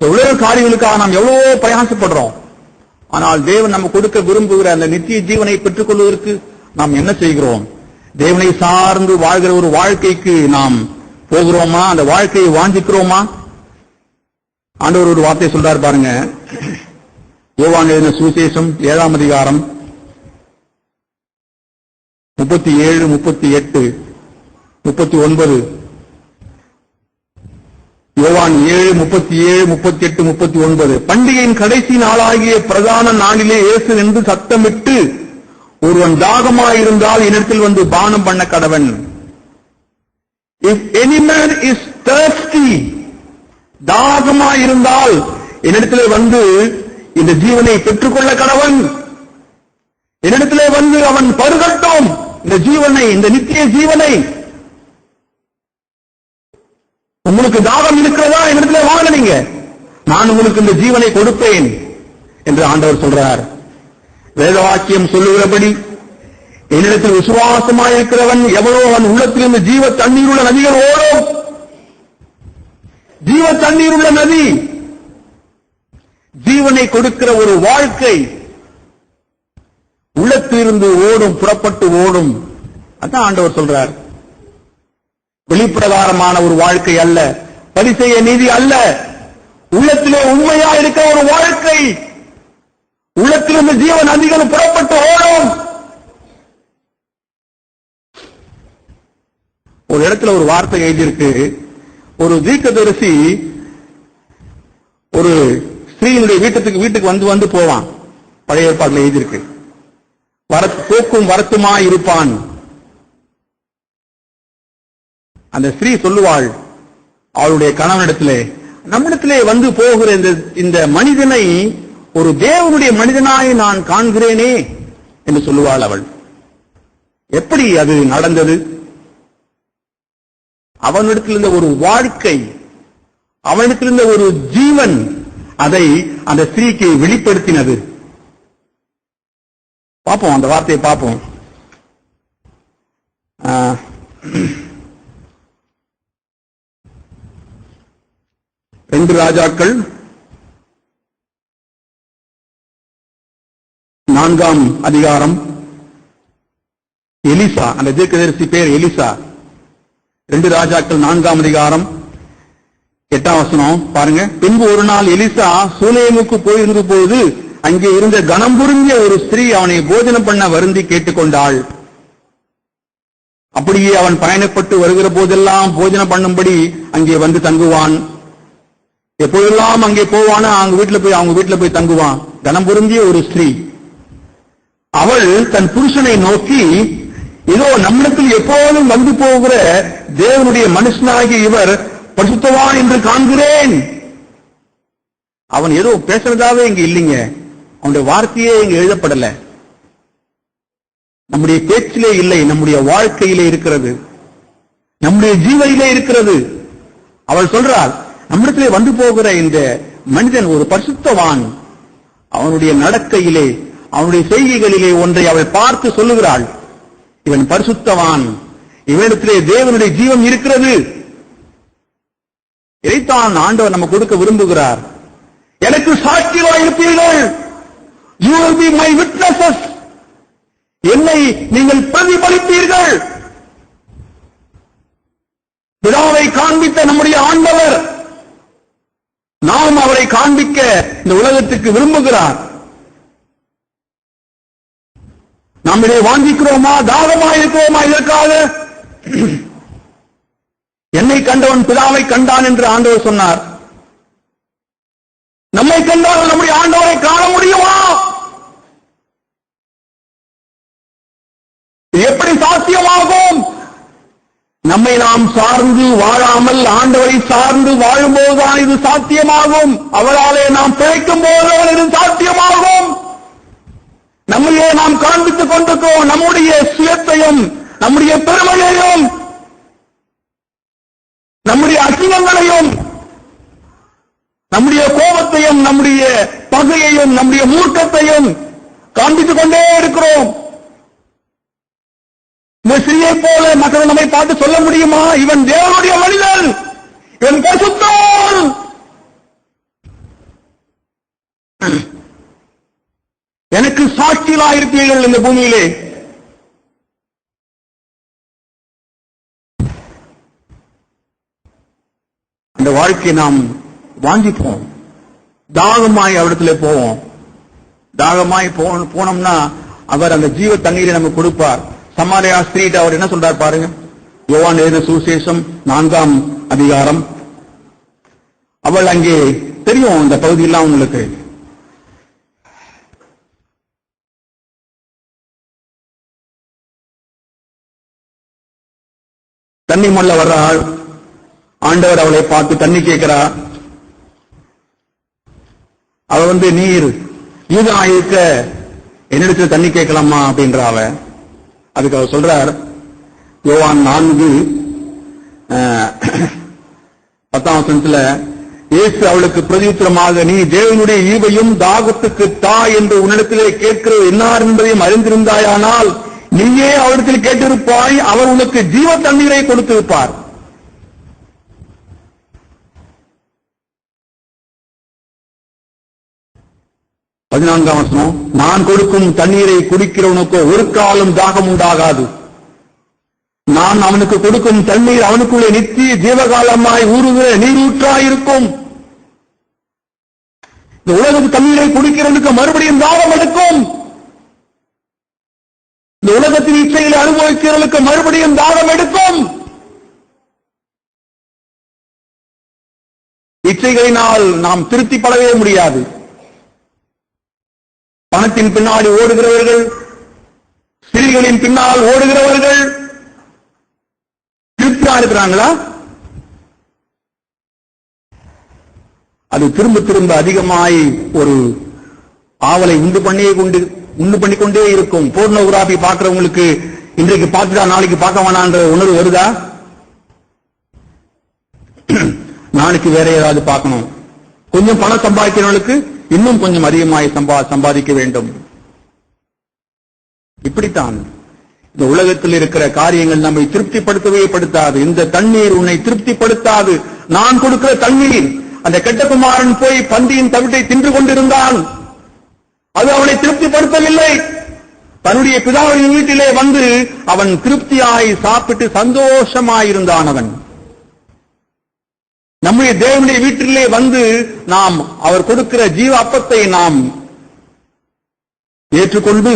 எவ்வளவு காரியங்களுக்காக நாம் எவ்வளவோ பிரயாசப்படுறோம். ஆனால் தேவன் நம்ம கொடுக்க விரும்புகிற அந்த நித்திய ஜீவனை பெற்றுக் கொள்வதற்கு நாம் என்ன செய்கிறோம்? தேவனை சார்ந்து வாழ்கிற ஒரு வாழ்க்கைக்கு நாம் போகிறோமா? அந்த வாழ்க்கையை வாஞ்சிக்கிறோமா? ஆண்டவர் ஒரு வார்த்தை சொல்றார் பாருங்க. யோவான் எழுதின சுவிசேஷம் 7ஆம் அதிகாரம் 37, 38, 39. யோவான் 7, 37, 38, 39. பண்டிகையின் கடைசி நாளாகிய பிரதான நாளிலே இயேசு நின்று சத்தமிட்டு, ஒருவன் தாகமாயிருந்தால் என்னிடத்தில் வந்து பானம் பண்ண கடவன். If any man is thirsty, தாகமாயிருந்தால் என்னிடத்திலே வந்து இந்த ஜீவனை பெற்றுக்கொள்ள கடவன். என்னிடத்திலே வந்து அவன் பருகட்டும் இந்த ஜீவனை, இந்த நித்திய ஜீவனை. உங்களுக்கு தாகம் இருக்கிறதா? என்னிடத்திலே வாங்க, நீங்க, நான் உங்களுக்கு இந்த ஜீவனை கொடுப்பேன் என்று ஆண்டவர் சொல்றார். வேதவாக்கியம் சொல்லுகிறபடி என்னிடத்தில் விசுவாசமாயிருக்கிறவன் எவ்வளோ அவன் உள்ளத்தில் இந்த ஜீவ தண்ணீர் உள்ள நதிகள் ஓடும். ஜீவ தண்ணீர் உள்ள நதி, ஜீவனை கொடுக்கிற ஒரு வாழ்க்கை. உள்ளத்திலிருந்து ஓடும், புறப்பட்டு ஓடும். அதான் ஆண்டவர் சொல்றார். வெளிப்பிரகாரமான ஒரு வாழ்க்கை அல்ல, பரிசேய நீதி அல்ல, உள்ளத்திலே உண்மையா இருக்க ஒரு வாழ்க்கை. உள்ளத்திலிருந்து ஜீவ நதிகள் புறப்பட்டு ஓடும். ஒரு இடத்துல ஒரு வார்த்தை எழுதியிருக்கு. ஒரு தீர்க்கதரிசி ஒரு ஸ்திரீயினுடைய வீட்டுக்கு வந்து போவான். பழைய ஏற்பாடுல எழுதியிருக்கு. போக்கும் வரத்துமா இருப்பான். அந்த ஸ்திரீ சொல்லுவாள் அவளுடைய கணவனிடத்திலே, நம்மிடத்திலே வந்து போகிற இந்த மனிதனை ஒரு தேவனுடைய மனிதனாய் நான் காண்கிறேனே என்று சொல்லுவாள் அவள். எப்படி அது நடந்தது? அவனிடத்தில் இருந்த ஒரு வாழ்க்கை, அவனிடத்தில் இருந்த ஒரு ஜீவன் அதை அந்த ஸ்திரீக்கு வெளிப்படுத்தினது. பார்ப்போம், அந்த வார்த்தையை பார்ப்போம். 2 ராஜாக்கள் 4ஆம் அதிகாரம். எலிசா, அந்த தீர்க்கதரிசி பேர் எலிசா. 2 ராஜாக்கள் 4ஆம் அதிகாரம் 8ஆம் வசனம் பாருங்க. பின்பு ஒரு நாள் எலிசா சூலேமுக்கு போயிருந்த போது அங்கே இருந்த கனம் புரிஞ்ச ஒரு ஸ்திரீ அவனை போஜனம் பண்ண வருந்தி கேட்டுக்கொண்டாள். அப்படியே அவன் பயணப்பட்டு வருகிற போதெல்லாம் போஜனம் பண்ணும்படி அங்கே வந்து தங்குவான். எப்போதெல்லாம் அங்கே போவானா அவங்க வீட்டுல போய் தங்குவான். கனம் புரிந்திய ஒரு ஸ்திரீ. அவள் தன் புருஷனை நோக்கி, இதோ நம்மிடத்தில் எப்போதும் வந்து போகிற தேவனுடைய மனுஷனாகிய இவர் பரிசுத்தவான் என்று காண்கிறேன். அவன் ஏதோ பேசுறதாவே இங்க இல்லைங்க, அவனுடைய வார்த்தையே இங்க எழுதப்படல. நம்முடைய பேச்சிலே இல்லை, நம்முடைய வாழ்க்கையிலே இருக்கிறது, நம்முடைய ஜீவனிலே இருக்கிறது. அவள் சொல்றாள், நம்மிடத்திலே வந்து போகிற இந்த மனிதன் ஒரு பரிசுத்தவான். அவனுடைய நடக்கையிலே, அவனுடைய செய்கைகளிலே ஒன்றை அவள் பார்த்து சொல்லுகிறாள், இவன் பரிசுத்தவான், இவனிடத்திலே தேவனுடைய ஜீவன் இருக்கிறது. இதைத்தான் ஆண்டவர் நம்ம கொடுக்க விரும்புகிறார். எனக்கு சாட்சியாய் இருப்பீர்கள், you will be my witnesses. என்னை நீங்கள் பிரதிபலிப்பீர்கள். பிதாவை காண்பித்த நம்முடைய ஆண்டவர் நாம் அவரை காண்பிக்க இந்த உலகத்துக்கு விரும்புகிறார். நாம் இதை வாஞ்சிக்கிறோமா, தாகமாக இருக்கிறோமா? இதற்காக என்னை கண்டவன் பிதாவை கண்டான் என்று ஆண்டவர் சொன்னார். நம்மை கண்டால் நம்முடைய ஆண்டவரை காண முடியுமா? எப்படி சாத்தியமாகும்? நம்மை நாம் சார்ந்து வாழாமல் ஆண்டவரை சார்ந்து வாழும்போதுதான் இது சாத்தியமாகும். அவராலே நாம் பிழைக்கும் போதுதான் இது சாத்தியமாகும். நம்மையே நாம் காண்பித்துக் கொண்டிருக்கிறோம், நம்முடைய சுயத்தையும் நம்முடைய பெருமையையும் நம்முடைய அசிங்கங்களையும் நம்முடைய கோபத்தையும் நம்முடைய பகையையும் நம்முடைய மூர்க்கத்தையும் காண்பித்துக் கொண்டே இருக்கிறோம். இந்த ஸ்திரீயை போல மக்கள் நம்மை பார்த்து சொல்ல முடியுமா, இவன் தேவனுடைய மனிதன், இவன் பரிசுத்தவான்? எனக்கு சாட்சிகளாக இருப்பீர்கள் இந்த பூமியிலே. அந்த வாழ்க்கையை நாம் வாஞ்சிப்போம், தாகமாய் அவரிடத்துல போவோம். தாகமாய் போனோம்னா அவர் அந்த ஜீவ தண்ணீரை நமக்கு கொடுப்பார். சமாரியா ஸ்திரீட்ட அவர் என்ன சொல்றார் பாருங்க. யோவான் எழுதின சுவிசேஷம் 4ஆம் அதிகாரம். அவள் அங்கே தெரியும் இந்த பகுதியெல்லாம் உங்களுக்கு. தண்ணி மல்ல வர்றாள். ஆண்டவர் அவளை பார்த்து தண்ணி கேட்கிறார். அவ நீர் யூதனா இருக்க என்னிடத்துல தண்ணி கேட்கலாமா அப்படின்ற அவ. அதுக்கு அவர் சொல்றார், யோவான் 4:10 இயேசு அவளுக்கு பிரதியுத்தரமாக, நீ தேவனுடைய ஈவையும் தாகத்துக்கு தா என்று உன்னிடத்திலே கேட்கிறது என்னார் என்பதையும் அறிந்திருந்தாயானால் நீயே அவரிடத்தில் கேட்டிருப்பாய், அவர் உனக்கு ஜீவ தண்ணீரை கொடுத்திருப்பார். 14ஆம் வசனம், நான் கொடுக்கும் தண்ணீரை குடிக்கிறவனுக்கோ ஒரு காலம் தாகம் உண்டாகாது. நான் அவனுக்கு கொடுக்கும் தண்ணீர் அவனுக்குள்ளே நித்திய ஜீவகாலமாய் ஊறுகிற நீரூற்றாயிருக்கும். இந்த உலகத்து தண்ணீரை குடிக்கிறவனுக்கு மறுபடியும் தாகம் எடுக்கும். இந்த உலகத்தின் இச்சைகளை அனுபவிக்கிறவர்களுக்கு மறுபடியும் தாகம் எடுக்கும். இச்சைகளினால் நாம் திருப்திப்படவே முடியாது. பணத்தின் பின்னாடி ஓடுகிறவர்கள், ஸ்திரீகளின் பின்னால் ஓடுகிறவர்கள் திருப்தியா இருக்கிறாங்களா? அது திரும்ப திரும்ப அதிகமாய் ஒரு ஆவலை உண்டு பண்ணிக்கொண்டே இருக்கும். போர்னோகிராபி பார்க்கிறவங்களுக்கு இன்றைக்கு பார்த்துட்டா நாளைக்கு பார்க்க வேணான்ற உணர்வு வருதா? நாளைக்கு வேற ஏதாவது பார்க்கணும். கொஞ்சம் பணம் சம்பாதிக்கிறவங்களுக்கு இன்னும் கொஞ்சம் அதிகமாய் சம்பாதிக்க வேண்டும். இப்படித்தான் இந்த உலகத்தில் இருக்கிற காரியங்கள் நம்மை திருப்திப்படுத்தவே படுத்தாது. இந்த தண்ணீர் உன்னை திருப்திப்படுத்தாது. நான் கொடுக்கிற தண்ணீர், அந்த கெட்ட குமாரன் போய் பந்தியின் தவிட்டை தின்று கொண்டிருந்தான். அது அவனை திருப்திப்படுத்தவில்லை. தன்னுடைய பிதாவின் வீட்டிலே வந்து அவன் திருப்தியாய் சாப்பிட்டு சந்தோஷமாயிருந்தான். அவன் நம்முடைய தேவனுடைய வீட்டிலே வந்து நாம் அவர் கொடுக்கிற ஜீவ அப்பத்தை நாம் ஏற்றுக்கொண்டு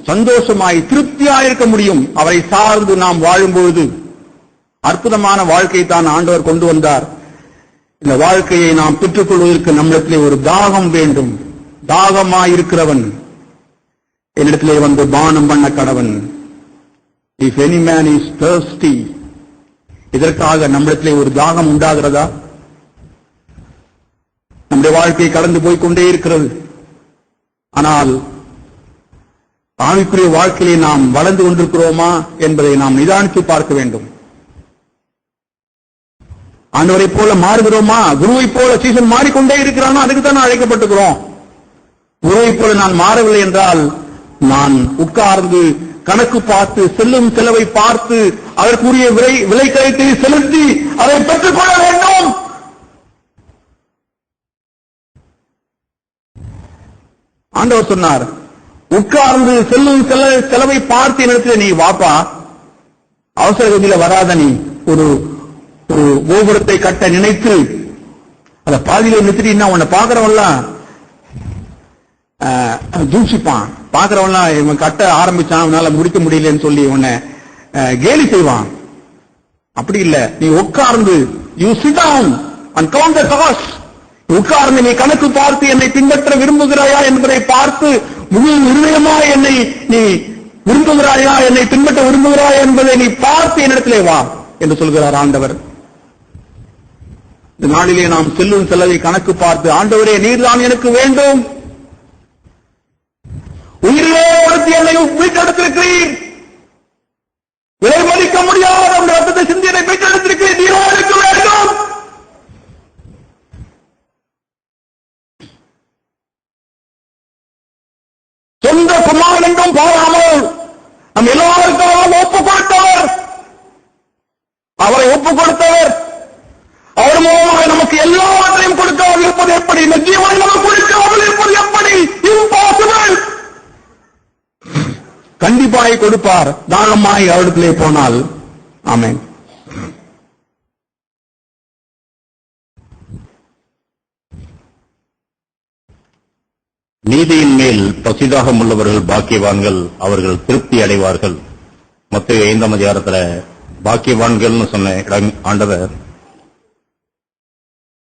சந்தோஷமாய் திருப்தியாயிருக்க முடியும். அவரை சார்ந்து நாம் வாழும்பொழுது அற்புதமான வாழ்க்கையை தான் ஆண்டவர் கொண்டு வந்தார். இந்த வாழ்க்கையை நாம் பெற்றுக் கொள்வதற்கு நம்மிடத்திலே ஒரு தாகம் வேண்டும். தாகமாயிருக்கிறவன் என்னிடத்திலே வந்து பானம் பண்ண கடவன். If any man is thirsty, இதற்காக நம்மிடத்திலே ஒரு தாகம் உண்டாகிறதா? நம்முடைய வாழ்க்கை கடந்து போய்கொண்டே இருக்கிறது. ஆனால் ஆவிக்குரிய வாழ்க்கையிலே நாம் வளர்ந்து கொண்டிருக்கிறோமா என்பதை நாம் நிதானித்து பார்க்க வேண்டும். ஆண்டவரை போல மாறுகிறோமா? குருவை போல சீசன் மாறிக்கொண்டே இருக்கிறானா? அதுக்கு தான் அழைக்கப்பட்டிருக்கிறோம். குருவை போல நான் மாறவில்லை என்றால் நான் உட்கார்ந்து கணக்கு பார்த்து செல்லும் செலவை பார்த்து அதற்குரிய விலை கழித்து செலுத்தி அதை பெற்றுக் கொள்ள வேண்டும். ஆண்டவர் சொன்னார், உட்கார்ந்து செல்லும் செலவை பார்த்து என்னிடத்தில் நீ வாப்பா, அவசர கதியில வராத. நீ ஒரு கோபுரத்தை கட்ட நினைத்து அத பாதியில நிறுத்திட்டீங்கன்னா உன்னை பாக்குறவன்லாம் தூஷிப்பான். பாக்குறவன்லாம் இவன் கட்ட ஆரம்பிச்சான், அவனால முடிக்க முடியலன்னு சொல்லி உன்னை கேலி செய்வான். அப்படி இல்ல, நீ உட்கார்ந்து you sit down and count the cost. உட்கார்ந்து நீ கணக்கு பார்த்து என்னை பின்பற்ற விரும்புகிறாயா என்பதை பார்த்து முழு இருதயமாக என்னை நீ விரும்புகிறாயா, என்னை பின்பற்ற விரும்புகிறாயா என்பதை நீ பார்த்து என்னிடத்திலே வா என்று சொல்கிறார் ஆண்டவர். இந்த நாளிலே நாம் செல்லும் செலவை கணக்கு பார்த்து, ஆண்டவரே நீர்தான் எனக்கு வேண்டும், உயிரிலே ஒடுத்தி என்னை மீட்டெடுத்திருக்கிறீர், விலை மதிக்க முடியாத உங்கள் ரத்தத்தை சிந்தி என்னை மீட்டெடுத்திருக்கிறீர், நீரோ எனக்கு வேண்டும். சொந்த குமாரன் என்றும் பாராமல் நம் எல்லாருக்காக ஒப்புக் கொடுத்தவர், அவரை ஒப்புக் கொடுத்தவர், அவர் மூலமாக நமக்கு எல்லாவற்றையும் கொடுக்காமல் இருப்பது எப்படி? இந்த ஜீவனை நமக்கு கொடுக்காமல் இருப்பது எப்படி? இம்பாசிபிள். கண்டிப்பாய் கொடுப்பார், தாகமாய் அவரிடத்திலே போனால். ஆமென். நீதியின் மேல் பசிதாகம் உள்ளவர்கள் பாக்கியவான்கள், அவர்கள் திருப்தி அடைவார்கள். மத்தேயு 5ஆம் அதிகாரத்துல பாக்கியவான்கள் சொன்ன ஆண்டவர்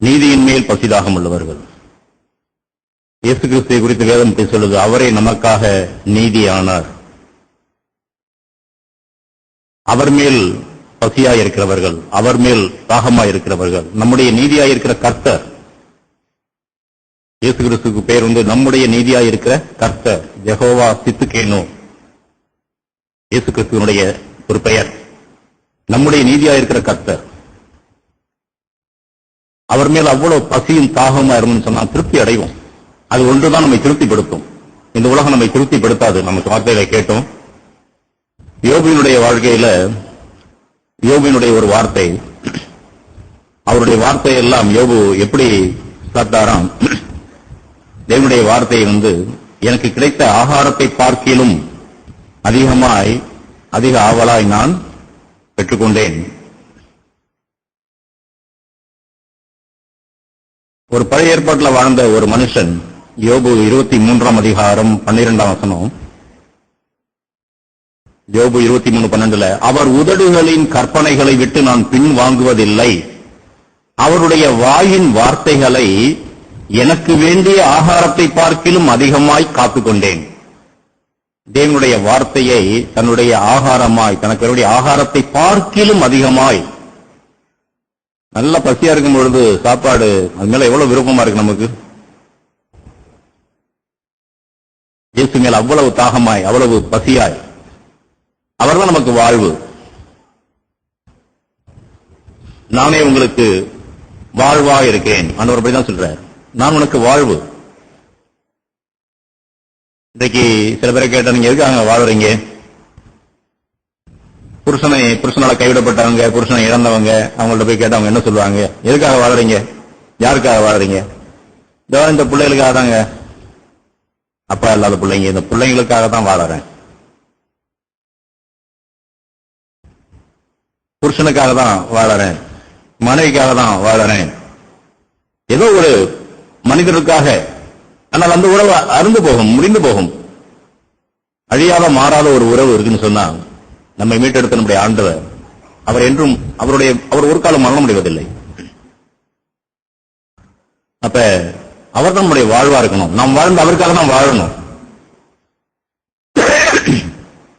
நீதியின் மேல் பசிதாகம் உள்ளவர்கள். இயேசு கிறிஸ்துவை குறித்து வேதம் சொல்லுது, அவரே நமக்காக நீதியானார். அவர் மேல் பசியாயிருக்கிறவர்கள், அவர் மேல் தாகமாயிருக்கிறவர்கள், நம்முடைய நீதியாயிருக்கிற கர்த்தர். இயேசு கிறிஸ்துக்கு பேர் நம்முடைய நீதியாயிருக்கிற கர்த்தர், யெகோவா சித்துக்கேனோ. இயேசு கிறிஸ்துவனுடைய ஒரு பெயர், நம்முடைய நீதியாயிருக்கிற கர்த்தர். அவர் மேல் அவ்வளவு பசியும் தாகமா இருந்தோம்னு சொன்னா திருப்தி அடைவோம். அது ஒன்றுதான் நம்மை திருப்திப்படுத்தும். இந்த உலகம் நம்மை திருப்திப்படுத்தாது. நமக்கு வார்த்தைகளை கேட்டோம். யோபினுடைய வாழ்க்கையில யோபினுடைய ஒரு வார்த்தை, அவருடைய வார்த்தையெல்லாம் யோபு எப்படி சாப்பிட்டாராம், தேவனுடைய வார்த்தையை எனக்கு கிடைத்த ஆகாரத்தை பார்க்கிலும் அதிக ஆவலாய் நான் பெற்றுக்கொண்டேன். ஒரு பழைய ஏற்பாட்டில் வாழ்ந்த ஒரு மனுஷன், யோபு 23ஆம் அதிகாரம் 12ஆம் வசனம், யோபு 23:12, அவர் உதடுகளின் கற்பனைகளை விட்டு நான் பின் வாங்குவதில்லை, அவருடைய வாயின் வார்த்தைகளை எனக்கு வேண்டிய ஆகாரத்தை பார்க்கிலும் அதிகமாய் காத்துக்கொண்டேன். தேவனுடைய வார்த்தையை தன்னுடைய ஆகாரமாய், தனக்கு வேண்டிய ஆகாரத்தை பார்க்கிலும் அதிகமாய், நல்ல பசியா இருக்கும் பொழுது சாப்பாடு அது மேல எவ்வளவு விருப்பமா இருக்கு நமக்கு. இயேசு மேல் அவ்வளவு தாகமாய், அவ்வளவு பசியாய், அவர்தான் நமக்கு வாழ்வு. நானே உங்களுக்கு வாழ்வா இருக்கேன், ஆண்டவர் அப்படிதான் சொல்றார். நான் உனக்கு வாழ்வு. இன்றைக்கு சில பேரை கேட்டா, நீங்க எதுக்காக வாழ்றீங்க? புருஷனால கைவிடப்பட்டவங்க, புருஷனை இழந்தவங்க, அவங்கள்ட்ட போய் கேட்டவங்க என்ன சொல்லுவாங்க? எதுக்காக வாழறீங்க? யாருக்காக வாழறீங்க? இந்த பிள்ளைகளுக்காக தாங்க. அப்பா இல்லாத பிள்ளைங்க, இந்த பிள்ளைங்களுக்காக தான் வாழறேன். புருஷனுக்காக தான் வாழறேன், மனைவிக்காக தான் வாழறேன். ஏதோ ஒரு மனிதருக்காக. ஆனால் அந்த உறவு அருந்து போகும், முடிந்து போகும். அழியாத மாறாத ஒரு உறவு இருக்குன்னு சொன்னா, நம்மை மீட்டெடுத்த நம்முடைய ஆண்டவர், அவர் என்றும் அவர் ஒரு காலம் மரணம் அடைவதில்லை. அப்ப அவர் தான் நம்முடைய வாழ்வா இருக்கணும். நாம் வாழ்ந்து அவருக்காக தான் வாழணும்.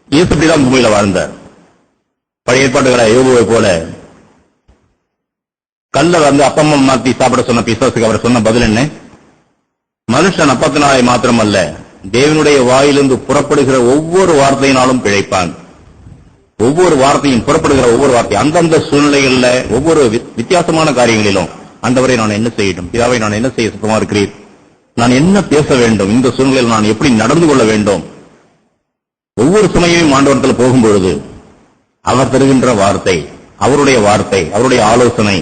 இயேசு அப்படிதான் பூமியில வாழ்ந்தார். பழைய ஏற்பாடுகளை யோபுவை போல கல்ல அப்பம்மா மாத்தி சாப்பிட சொன்ன பிசாசுக்கு அவர் சொன்ன பதில் என்ன? மனுஷன் அப்பத்தினாலே மாத்திரமல்ல, தேவனுடைய வாயிலிருந்து புறப்படுகிற ஒவ்வொரு வார்த்தையினாலும் பிழைப்பான். ஒவ்வொரு வார்த்தையும், புறப்படுகிற ஒவ்வொரு வார்த்தையும் அந்தந்த சூழ்நிலைகள்ல, ஒவ்வொரு வித்தியாசமான காரியங்களிலும், ஆண்டவரை நான் என்ன செய்யட்டும், பிதாவை நான் என்ன செய்ய சுத்தமா இருக்கிறீர், நான் என்ன பேச வேண்டும், இந்த சூழ்நிலையில் நான் எப்படி நடந்து கொள்ள வேண்டும், ஒவ்வொரு சமயமும் ஆண்டவரத்தில் போகும் பொழுது அவர் தருகின்ற வார்த்தை, அவருடைய வார்த்தை, அவருடைய ஆலோசனை,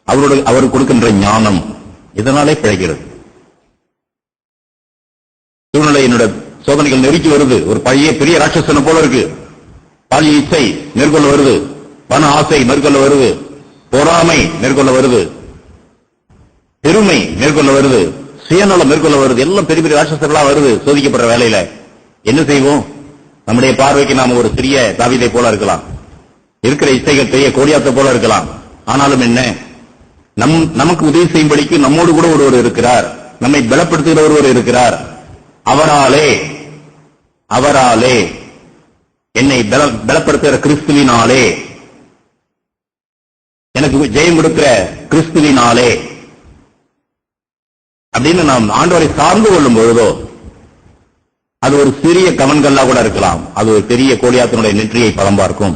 அவர் கொடுக்கின்ற ஞானம், இதனாலே பிழைக்கிறது. சூழ்நிலை என்னோட சோதனைகள் நெருக்கி வருது. ஒரு பெரிய ராட்சசனை போல இருக்கு. பாலி இச்சை மேற்கொள்ள வருது, பண ஆசை மேற்கொள்ள வருது, பொறாமை மேற்கொள்ள வருது, பெருமை மேற்கொள்ள வருது, சுயநலம் மேற்கொள்ள வருது. எல்லாம் பெரிய பெரிய ராட்சசங்களா வருது. சோதிக்கப்படுற வேலையில என்ன செய்வோம்? நம்முடைய பார்வைக்கு நாம ஒரு சிறிய தாவீதை போல இருக்கலாம், இருக்கிற இச்சைகள் பெரிய கோலியாத்தை போல இருக்கலாம். ஆனாலும் என்ன, நமக்கு உதவி செய்யும்படிக்கு நம்மோடு கூட ஒருவர் இருக்கிறார், நம்மை பலப்படுத்துகிற ஒருவர் இருக்கிறார். அவராலே என்னை பலப்படுத்துகிற கிறிஸ்துவினாலே, எனக்கு ஜெயம் கொடுக்கிற கிறிஸ்துவினாலே அப்படின்னு நாம் ஆண்டவரை சார்ந்து கொள்ளும் பொழுதோ, அது ஒரு சிறிய கவன்கல்லா கூட இருக்கலாம், அது ஒரு பெரிய கோலியாத்தினுடைய நெற்றியை பலம் பார்க்கும்.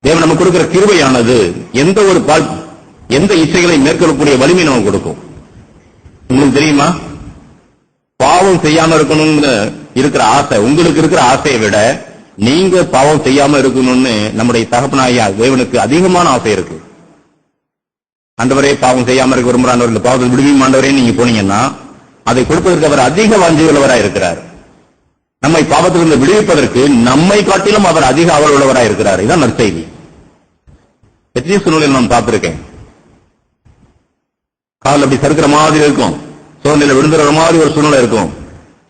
தேவன் நமக்கு கொடுக்கிற கிருபையானது எந்த இச்சைகளை மேற்கொள்ளக்கூடிய வலிமை நமக்கு கொடுக்கும். உங்களுக்கு தெரியுமா? பாவம் செய்யாம இருக்கணும்னு இருக்கிற ஆசை, உங்களுக்கு இருக்கிற ஆசையை விட நீங்க பாவம் செய்யாம இருக்கணும்னு நம்முடைய தகப்பனாகிய தேவனுக்கு அதிகமான ஆசை இருக்கு. ஆண்டவரே பாவம் செய்யாம இருக்க விரும்புறாண்டவர், இந்த பாவத்தை விடுவியும் ஆண்டவரே நீங்க போனீங்கன்னா, அதை கொடுப்பதற்கு அவர் அதிக வாஞ்சி உள்ளவராய் இருக்கிறார். நம்மை பாவத்திலிருந்து விடுவிப்பதற்கு நம்மை காட்டிலும் அவர் அதிக ஆவல் உள்ளவராய் இருக்கிறார். இதான் நற்செய்தி. எத்தனை சூழ்நிலையில் நான் பார்த்திருக்கேன். கால் அப்படி சறுக்கிற மாதிரி இருக்கும், சோதனையில விழுந்துற மாதிரி ஒரு சூழ்நிலை இருக்கும்.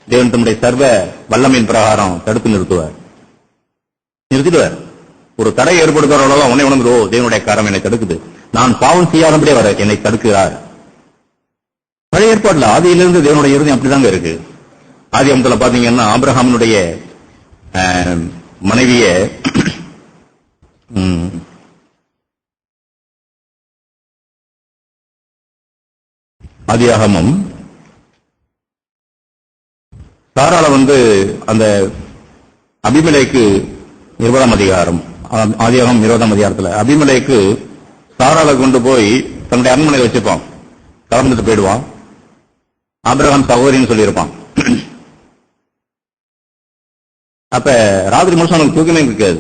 தேவன் தம்முடைய சர்வ வல்லமையின் பிரகாரம் தடுத்து நிறுத்துவார். ஒரு தடை ஏற்படுத்துறவங்க உடனே உணர்ந்து, தேவனுடைய காரம் என்னை தடுக்குது, நான் பாவம் செய்யாதபடியே வர என்னை தடுக்கிறார். பழைய ஏற்பாடுல ஆதியிலிருந்து தேவனுடைய இறுதி அப்படிதாங்க இருக்கு. ஆதி அமத்துல பாத்தீங்கன்னா, ஆபிரகாமினுடைய மனைவிய ஆதியாகமம் சாராள அந்த அபிமெலேக்கு 20ஆம் அதிகாரம், ஆதியாகமம் 20ஆம் அதிகாரத்துல அபிமெலேக்கு சாராள கொண்டு போய் தன்னுடைய அரண்மனையில் வச்சுப்பான், கலந்துட்டு போயிடுவான். ஆபிரகாம் சகோதரின்னு சொல்லியிருப்பான். அப்ப ராத்திரி முழுசும் அவனுக்கு தூக்கமே இருக்காது.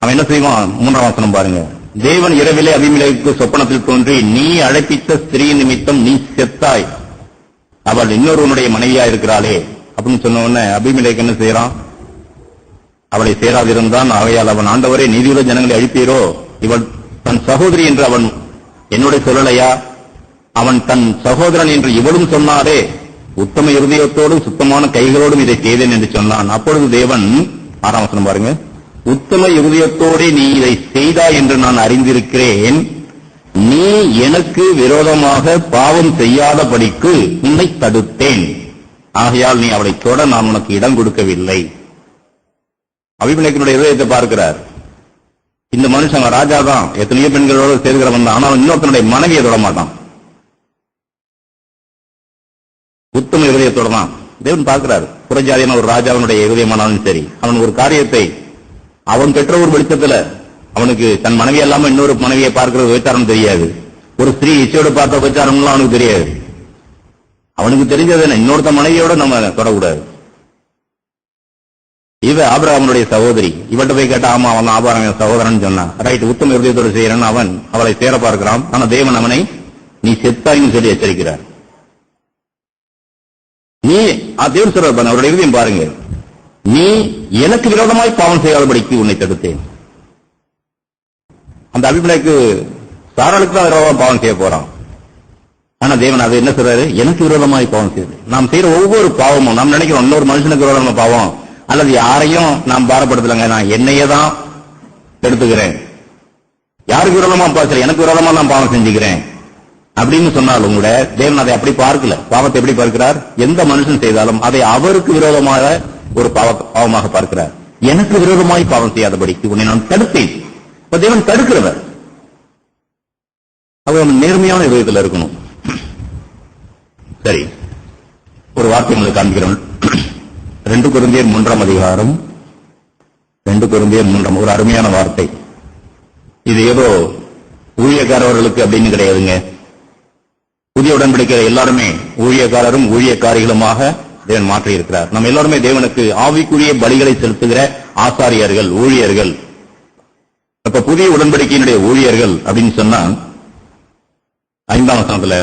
அவன் என்ன செய்வான்? 3ஆம் வசனம் பாருங்க. தேவன் இரவிலே அபிமெலேக்கு சொப்பனத்தில் தோன்றி, நீ அழைப்பித்த ஸ்திரீ நிமித்தம் நீ செத்தாய், அவள் இன்னொருவனுடைய மனைவியா இருக்கிறாளே அப்படின்னு சொன்ன உடனே அபிமெலேக்கு என்ன செய்யறான்? அவளை சேராதிருந்தான். ஆகையால் அவன், ஆண்டவரே, நீதியுள்ள ஜனங்களை அழிப்பீரோ? இவள் தன் சகோதரி என்று அவன் என்னுடைய சொல்லலையா? அவன் தன் சகோதரன் என்று இவளும் சொன்னாரே, உத்தம இருதயத்தோடும் சுத்தமான கைகளோடும் இதை செய்தேன் என்று சொன்னான். அப்பொழுது தேவன், 6ஆம் வசனம் பாருங்க, உத்தம இருதயத்தோடு நீ இதை செய்தாய் என்று நான் அறிந்திருக்கிறேன். நீ எனக்கு விரோதமாக பாவம் செய்யாதபடிக்கு உன்னை தடுத்தேன். ஆகையால் நீ அவளை தொட நான் உனக்கு இடம் கொடுக்கவில்லை. அபிமெலேக்கினுடைய இதயத்தை பார்க்கிறார். இந்த மனுஷன் ராஜா தான், எத்தனையோ பெண்களோடு சேர்க்கிறவன் தான், ஆனால் இன்னொருத்தனுடைய மனைவியை தொட மாட்டான். உத்தம இருதயத்தோட தான் தேவன் பார்க்கிறார். புறஜாதியான ஒரு ராஜாவினுடைய இருதயமானாலும் சரி, அவன் ஒரு காரியத்தை அவன் பெற்ற ஒரு வெளிச்சத்துல அவனுக்கு தன் மனைவி இல்லாம இன்னொரு மனைவியை பார்க்கிறது விபச்சாரம் தெரியாது. ஒரு ஸ்திரீ இச்சையோடு பார்த்த விபச்சாரம்லாம் அவனுக்கு தெரியாது. அவனுக்கு தெரிஞ்சது என்ன? இன்னொருத்த மனைவியோட நம்ம தொடக்கூடாது. இவ ஆபிரகாமுடைய சகோதரி. இவட்ட போய் கேட்டா, ஆமா அவன் ஆபிரகாம் சகோதரன் சொன்னான். ரைட், உத்தம இருதயத்தோடு செய்யறன்னு அவன் அவளை சேர பார்க்கிறான். ஆனா தேவன் அவனை நீ செத்தாயின்னு சொல்லி எச்சரிக்கிறார். நீ தேவன் சொல்ற அவருடைய இருதயம் பாருங்க, நீ எனக்கு விரோதமாய் பாவம் செய்யாதபடிக்கு உன்னை தடுத்தேன். அந்த அபிமெலேக்கு சாராளுக்கு தான் விரோதமா பாவம் செய்ய போறான். ஆனா தேவன் அது என்ன சொல்றாரு? எனக்கு விரோதமாய் பாவம் செய்யுது. நாம் செய்யற ஒவ்வொரு பாவமும் நாம் நினைக்கிறோம் இன்னொரு மனுஷனுக்கு விரோதமான பாவம், அல்லது யாரையும் நாம் பாரப்படுத்தலங்க, நான் என்னையே தான் எடுத்துக்கிறேன், யாருக்கு விரோதமா பேசுறேன், எனக்கு விரோதமா நான் பாவம் செஞ்சுக்கிறேன் அப்படின்னு சொன்னாலும் கூட தேவன் அதை அப்படி பார்க்கல. பாவத்தை எப்படி பார்க்கிறார்? எந்த மனுஷன் செய்தாலும் அதை அவருக்கு விரோதமாக ஒரு பாவமாக பார்க்கிறார். எனக்கு விரோதமாய் பாவம் செய்யாதபடிக்கு உன்னை நான் தடுத்தேன். இப்ப தேவன் தடுக்கிறவர். அவர் நேர்மையான இதயத்தில் இருக்கணும். சரி, ஒரு வார்த்தை உங்களுக்கு காண்பிக்கிறோம். 2 கொரிந்தியர் 3ஆம் அதிகாரம், 2 கொரிந்தியர் 3 ஒரு அருமையான வார்த்தை. இது ஏதோ ஊழியக்காரர்களுக்கு அப்படின்னு கிடையாதுங்க. புதிய உடன்படிக்கை எல்லாருமே ஊழியக்காரரும் ஊழியக்காரிகளுமாக தேவன் மாற்றி இருக்கிறார். நம்ம எல்லாருமே தேவனுக்கு ஆவிக்குரிய பலிகளை செலுத்துகிற ஆசாரியர்கள், ஊழியர்கள். அப்ப புதிய உடன்படிக்கையினுடைய ஊழியர்கள் அப்படின்னு சொன்னா 5ஆம் வசனத்துல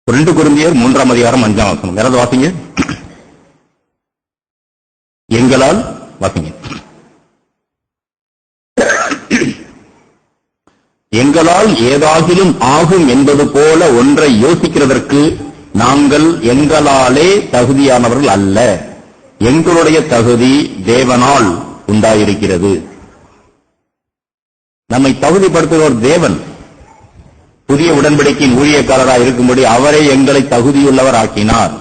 2 கொரிந்தியர் 3ஆம் அதிகாரம் 5ஆம் வசனம். யாராவது வாசிங்க. எங்களால் வாசிங்க. எங்களால் ஏதாகிலும் ஆகும் என்பது போல ஒன்றை யோசிக்கிறதற்கு நாங்கள் எங்களாலே தகுதியானவர்கள் அல்ல. எங்களுடைய தகுதி தேவனால் உண்டாயிருக்கிறது. நம்மை தகுதிப்படுத்துகிறவர் தேவன். புதிய உடன்படிக்கையின் ஊழியக்காரராக இருக்கும்படி அவரே எங்களை தகுதியுள்ளவர் ஆக்கினார்.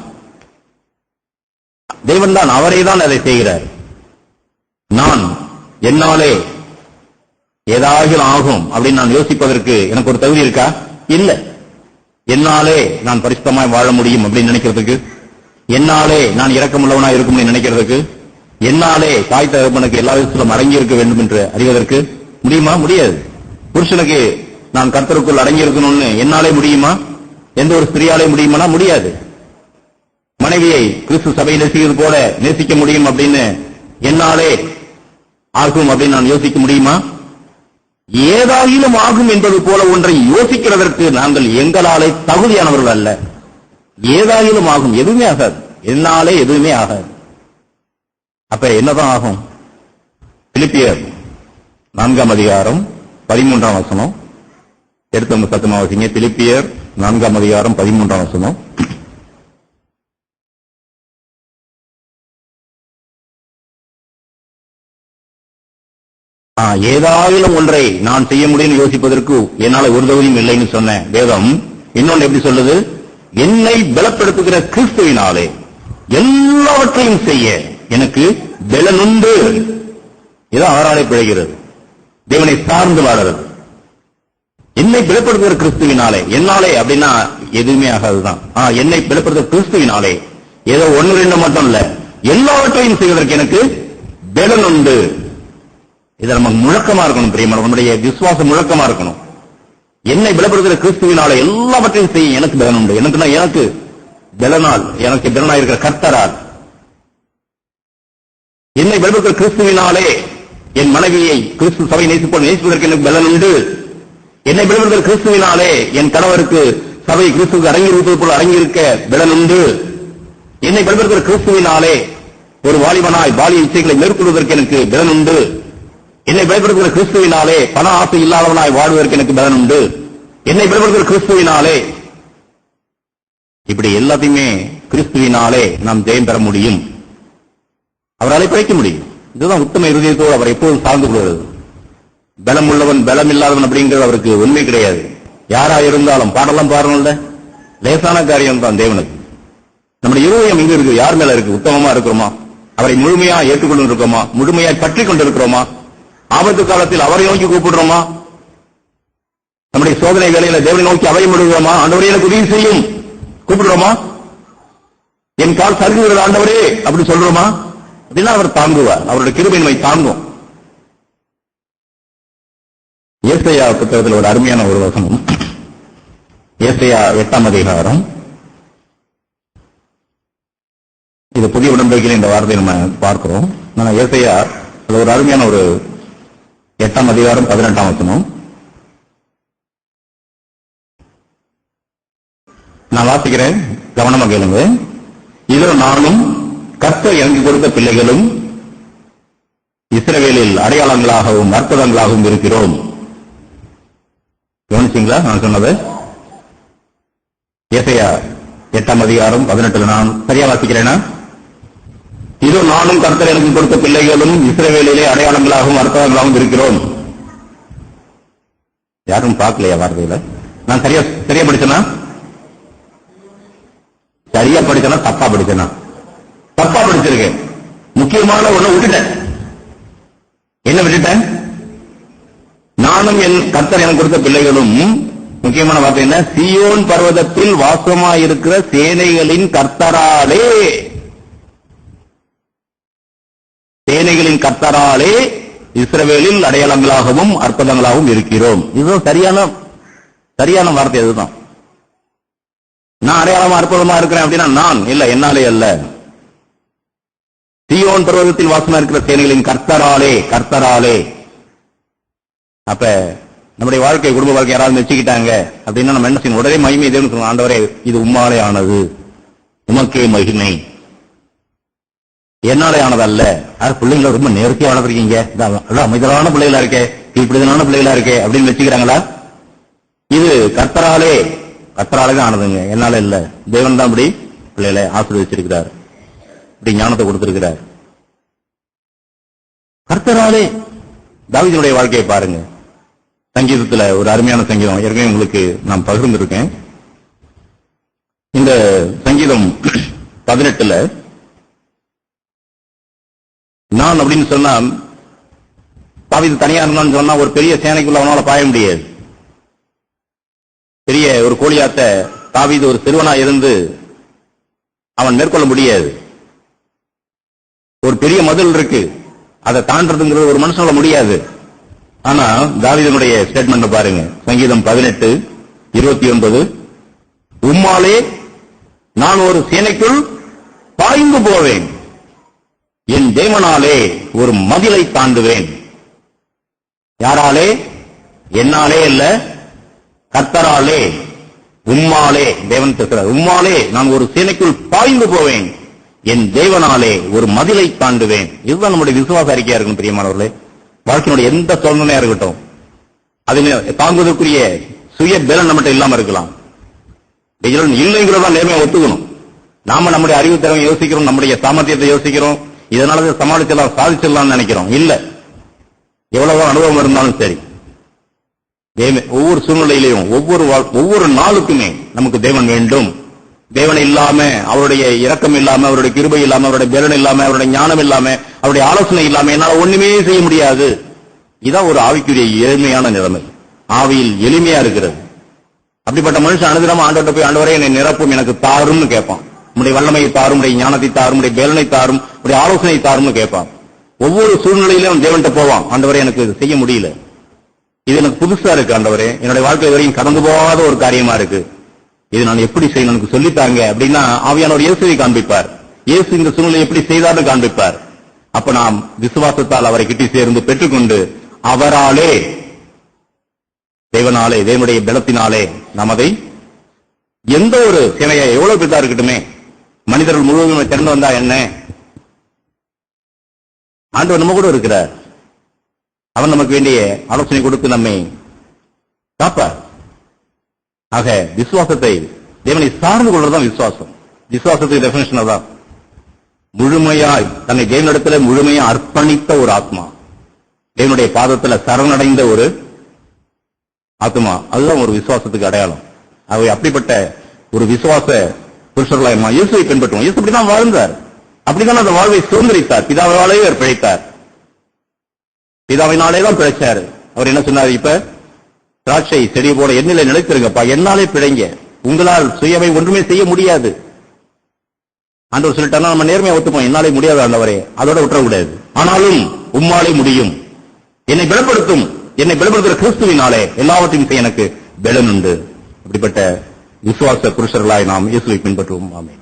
தேவன் தான், அவரே தான் அதை செய்கிறார். நான் என்னாலே ஏதாகிலும் ஆகும் அப்படின்னு நான் யோசிப்பதற்கு எனக்கு ஒரு தகுதி இருக்கா? இல்ல. என்னாலே நான் பரிசுத்தமாய் வாழ முடியும் அப்படின்னு நினைக்கிறதுக்கு, என்னாலே நான் இரக்கமுள்ளவனாய் இருக்கும் நினைக்கிறதுக்கு, என்னாலே தாய் தகப்பனுக்கு எல்லா விஷயத்திலும் அடங்கி இருக்க வேண்டும் என்று அறிவதற்கு முடியுமா? முடியாது. புருஷனுக்கு நான் கர்த்தருக்குள் அடங்கி இருக்கணும்னு என்னாலே முடியுமா? எந்த ஒரு ஸ்திரியாலே முடியுமானா முடியாது. மனைவியை கிறிஸ்து சபையை நேசிக்கிறது போல நேசிக்க முடியும் அப்படின்னு என்னாலே ஆகும் அப்படின்னு நான் யோசிக்க முடியுமா? ஏதாகிலும் ஆகும் என்பது போல ஒன்றை யோசிக்கிறதற்கு நாங்கள் எங்களாலே தகுதியானவர்கள் அல்ல. ஏதாகிலும் ஆகும், எதுவுமே ஆகாது. என்னாலே எதுவுமே ஆகாது. அப்ப என்னதான் ஆகும்? பிலிப்பியர் 4ஆம் அதிகாரம் 13ஆம் வசனம். எடுத்தவங்க சத்தமா வாசிங்க. பிலிப்பியர் 4ஆம் அதிகாரம் 13ஆம் வசனம். ஏதாயிலும் ஒன்றை நான் செய்ய முடியும் யோசிப்பதற்கு என்னால ஒரு தகுதியும் இல்லைன்னு சொன்னேன். வேதம் இன்னொன்று எப்படி சொல்லுது? என்னை பலப்படுத்துகிற கிறிஸ்துவினாலே எல்லாவற்றையும் செய்ய எனக்கு பலனுண்டு. இதான் அவராலே பிழைகிறது. தேவனை சார்ந்து வாழறது. என்னை பலப்படுத்துகிற கிறிஸ்துவினாலே, என்னாலே அப்படின்னா எதுவுமே ஆகாதுதான். என்னை பலப்படுத்துகிற கிறிஸ்துவினாலே ஏதோ 1-2 மட்டும் இல்ல, எல்லாவற்றையும் செய்வதற்கு எனக்கு பலனுண்டு. இது நமக்கு முழக்கமா இருக்கணும். பிரியமான, நம்முடைய விசுவாசம் முழக்கமா இருக்கணும். என்னை பலப்படுத்துகிற கிறிஸ்துவினால எல்லாவற்றையும் செய்ய எனக்கு பலன் உண்டு. எனக்கு பலனால், எனக்கு பலனாக இருக்கிற கர்த்தரால். என்னை பலப்படுத்துகிற கிறிஸ்துவினாலே என் மனைவியை கிறிஸ்து சபை நேசிப்பதற்கு எனக்கு பலன் உண்டு. என்னை பலப்படுத்துகிற கிறிஸ்துவினாலே என் கணவருக்கு சபை கிறிஸ்துவுக்கு அடங்கியிருப்பது போல அடங்கியிருக்க பலன் உண்டு. என்னை பலப்படுத்துகிற கிறிஸ்துவினாலே ஒரு வாலிபனாய் பாலிய இச்சைகளை மேற்கொள்வதற்கு எனக்கு பலன் உண்டு. என்னை பயப்படுத்துகிற கிறிஸ்துவினாலே பண ஆசை இல்லாதவனாய் வாழ்வதற்கு எனக்கு பலன் உண்டு. என்னை பயப்படுத்துகிற கிறிஸ்துவினாலே, இப்படி எல்லாத்தையுமே கிறிஸ்துவினாலே நாம் ஜெயம் பெற முடியும். அவராலே பிழைக்க முடியும். இதுதான் உத்தம இருதயத்தோடு அவர் எப்போதும் சார்ந்து கொள்வது. பலம் உள்ளவன் பலம் இல்லாதவன் அப்படிங்கிறது அவருக்கு உண்மை கிடையாது. யாரா இருந்தாலும் பாடலாம் பாருங்கள்ல, லேசான காரியம் தான் தேவனுக்கு. நம்முடைய இருதயம் எங்க இருக்கு? யார் மேல இருக்கு? உத்தமமா இருக்கிறோமா? அவரை முழுமையா ஏற்றுக்கொண்டு இருக்கிறோமா? முழுமையாய் பற்றி கொண்டிருக்கிறோமா? ஆபத்து காலத்தில் அவரை நோக்கி கூப்பிடுறோமா? நம்முடைய சோதனை வேலையில தேவனை நோக்கி அவையம் விடுகிறோமா? ஆண்டவரே எனக்கு உதவி செய்யும் கூப்பிடுறோமா? என் கால் சறுக்குகிறது ஆண்டவரே அப்படி சொல்றோமா? அப்படின்னா அவர் தாங்குவார். அவருடைய கிருபை நம்மை தாங்கும். ஏசாயா புத்தகத்தில் ஒரு அருமையான ஒரு வசனம், ஏசாயா 8ஆம் அதிகாரம். இது புதிய உடன்படிக்கையில் இந்த வார்த்தையை நம்ம பார்க்கிறோம். ஏசாயா ஒரு அருமையான ஒரு 8ஆம் அதிகாரம் 18ஆம் வசனம் நான் வாசிக்கிறேன், கவனமா கேளுங்க. இதில் நானும் கர்த்தர் எனக்கு கொடுத்த பிள்ளைகளும் இஸ்ரவேலில் அடையாளங்களாகவும் அற்புதங்களாகவும் இருக்கிறோம். கவனிச்சீங்களா நான் சொன்னது? ஏசாயா 8ஆம் அதிகாரம் 18 நான் சரியா வாசிக்கிறேனா? இதோ நானும் கர்த்தர் எனக்கு கொடுத்த பிள்ளைகளும் இஸ்ரவேலிலே அடையாளங்களாகவும் அற்புதங்களாகவும் இருக்கிறோம். யாரும் பார்க்கலையா வார்த்தையில? நான் சரியா படிச்சனா? சரியா படிச்சனா தப்பா படிச்சனா? தப்பா படிச்சிருக்கேன். முக்கியமான ஒண்ணு விட்டுட்டேன். என்ன விட்டுட்டேன்? நானும் என் கர்த்தர் எனக்கு கொடுத்த பிள்ளைகளும், முக்கியமான வார்த்தை என்ன? சீயோன் பர்வதத்தில் வாசமாயிருக்கிற சேனைகளின் கர்த்தராலே, சேனைகளின் கர்த்தராலே இஸ்ரவேலில் அடையாளங்களாகவும் அற்புதங்களாகவும் இருக்கிறோம். இதுதான் சரியான வார்த்தை. அதுதான். நான் அடையாளமா அற்புதமா இருக்கிறேன் அப்படின்னா நான் இல்ல, என்னாலே அல்ல. சீயோன் பர்வதத்தில் வாசமா இருக்கிற சேனைகளின் கர்த்தராலே. அப்ப நம்முடைய வாழ்க்கை, குடும்ப வாழ்க்கை யாராவது மெச்சிக்கிட்டாங்க அப்படின்னா நம்ம என்ன செய்யணும்? உடனே மகிமை தேவனுக்கு சொல்லணும். ஆண்டவரே இது உம்மாலே ஆனது, உமக்கே மகிமை, என்னாலே ஆனதல்ல. பிள்ளைங்களை ரொம்ப நேர்த்தியா வளர்த்துருக்கீங்க, அமைதலான பிள்ளைகளா இருக்கே, இப்படிதான பிள்ளைகளா இருக்கே அப்படின்னு வச்சுக்கிறாங்களா? இது கர்த்தராலே தான் ஆனதுங்க, என்னால இல்ல. தேவன் தான் இப்படி பிள்ளைகளை ஆசீர்வதிச்சிருக்கிறார், இப்படி ஞானத்தை கொடுத்திருக்கிறார். கர்த்தராலே. தாவீதுடைய வாழ்க்கையை பாருங்க. சங்கீதத்துல ஒரு அருமையான சங்கீதம் ஏற்கனவே உங்களுக்கு நான் பகிர்ந்திருக்கேன். இந்த சங்கீதம் 18 நான் அப்படின்னு சொன்னா, தாவீது தனியா இருந்தான்னு சொன்னா ஒரு பெரிய சேனைக்குள்ள அவனால பாய முடியாது. பெரிய ஒரு கோலியாத்த தாவீது ஒரு சிறுவனா இருந்து அவன் மேற்கொள்ள முடியாது. ஒரு பெரிய மதில் இருக்கு, அதை தாண்டதுங்கிறது ஒரு மனுஷனால முடியாது. ஆனா தாவீதுடைய ஸ்டேட்மெண்ட் பாருங்க, சங்கீதம் 18:29, உம்மாலே நான் ஒரு சேனைக்குள் பாய்ந்து போவேன், என் தேவனாலே ஒரு மதிலை தாண்டுவேன். யாராலே? என்னாலே இல்ல, கர்த்தராலே, உம்மாலே. தேவன் பேசுறார், உம்மாலே நான் ஒரு சேனைக்குள் பாய்ந்து போவேன், என் தேவனாலே ஒரு மதிலை தாண்டுவேன். இதுதான் நம்முடைய விசுவாச அறிக்கையா இருக்கணும் பிரியமானவர்களே. வாழ்க்கையினுடைய எந்த சோதனையா இருக்கட்டும், அது தாங்குவதற்குரிய சுய பலன் நம்மகிட்ட இல்லாம இருக்கலாம், இல்லைங்கிறதா நேர்மையா ஒத்துக்கணும். நாம நம்முடைய அறிவு திறமை யோசிக்கிறோம், நம்முடைய சாமர்த்தியத்தை யோசிக்கிறோம், இதனால சமாளிச்சலாம் சாதிச்சிடலாம்னு நினைக்கிறோம். இல்ல, எவ்வளவு அனுபவம் இருந்தாலும் சரி, ஒவ்வொரு சூழ்நிலையிலையும் ஒவ்வொரு நாளுக்குமே நமக்கு தேவன் வேண்டும். தேவன் இல்லாம, அவருடைய இரக்கம் இல்லாம, அவருடைய கிருபை இல்லாம, அவருடைய பலன் இல்லாம, அவருடைய ஞானம் இல்லாம, அவருடைய ஆலோசனை இல்லாம என்னால ஒண்ணுமே செய்ய முடியாது. இதான் ஒரு ஆவிக்குரிய எளிமையான நிலைமை, ஆவியில் எளிமையா இருக்கிறது. அப்படிப்பட்ட மனுஷன் அனுதினமா ஆண்டவர்கிட்ட போய், ஆண்டவரே என்னை நிரப்பும், எனக்கு தாரும்னு கேட்பான். உடைய வல்லமையை தாரும், உடைய ஞானத்தை தாரும், உடைய பலனை தாரும், உடைய ஆலோசனை தாரும்னு கேட்பான். ஒவ்வொரு சூழ்நிலையிலும் தேவன்கிட்ட போவான், ஆண்டவரே எனக்கு இது செய்ய முடியல, இது எனக்கு புதுசா இருக்கு ஆண்டவரே, என்னுடைய வாழ்க்கை வரையும் கடந்து போகாத ஒரு காரியமா இருக்கு, இது நான் எப்படி செய்யணும் எனக்கு சொல்லித்தாங்க அப்படின்னா ஆவியானவர் இயேசுவை காண்பிப்பார். இயேசு இந்த சூழ்நிலை எப்படி செய்தார்னு காண்பிப்பார். அப்ப நாம் விசுவாசத்தால் அவரை கிட்டி சேர்ந்து பெற்றுக்கொண்டு அவராலே, தேவனாலே, தேவனுடைய பலத்தினாலே நாம் அதை எந்த ஒரு சேனையா எவ்வளவு பெரிதா இருக்கட்டுமே, மனிதர்கள் முழுவதும் திறந்து வந்தா என்ன, ஆண்டவர் நம்ம கூட இருக்கிறார். அவன் நமக்கு வேண்டிய ஆலோசனை கொடுத்து நம்மை காப்பார். ஆக விசுவாசத்தை, தேவனை சார்ந்து கொள்றதுதான் விசுவாசம். விசுவாசத்துக்கு டெபினிஷன் தான் முழுமையாய் தன்னை தேவனிடத்தில் முழுமையா அர்ப்பணித்த ஒரு ஆத்மா, தேவனுடைய பாதத்தில் சரணடைந்த ஒரு ஆத்மா, அதுதான் ஒரு விசுவாசத்துக்கு அடையாளம். அவை அப்படிப்பட்ட ஒரு விசுவாச புருஷர்களாய் இயேசுவை பின்பற்றுவோம். இயேசு அப்படிதான் வாழ்ந்தார், அப்படிதான் அந்த வாழ்வை சுதந்திரித்தார். பிதாவாலேயே அவர் பிழைத்தார், பிதாவினாலே தான் பிழைச்சாரு. அவர் என்ன சொன்னார்? இப்ப திராட்சை செடி போல எண்ணில நிலைத்திருங்கப்பா, என்னாலே பிழைங்க, உங்களால் சுயமை ஒன்றுமே செய்ய முடியாது. ஆண்டவர் சொல்லிட்டாருன்னா நம்ம நேர்மையா ஒத்துப்போம், என்னாலே முடியாது ஆண்டவரே, அதோட விட்டுறக்கூடாது. ஆனாலும் உம்மாலே முடியும், என்னை பலப்படுத்தும், என்னை பலப்படுத்துகிற கிறிஸ்துவினாலே எல்லாவற்றையும் செய்ய எனக்கு பலன் உண்டு. அப்படிப்பட்ட விசுவாச புருஷர்களாய் நாம் இயேசுவை பின்பற்றுவோம். ஆமென்.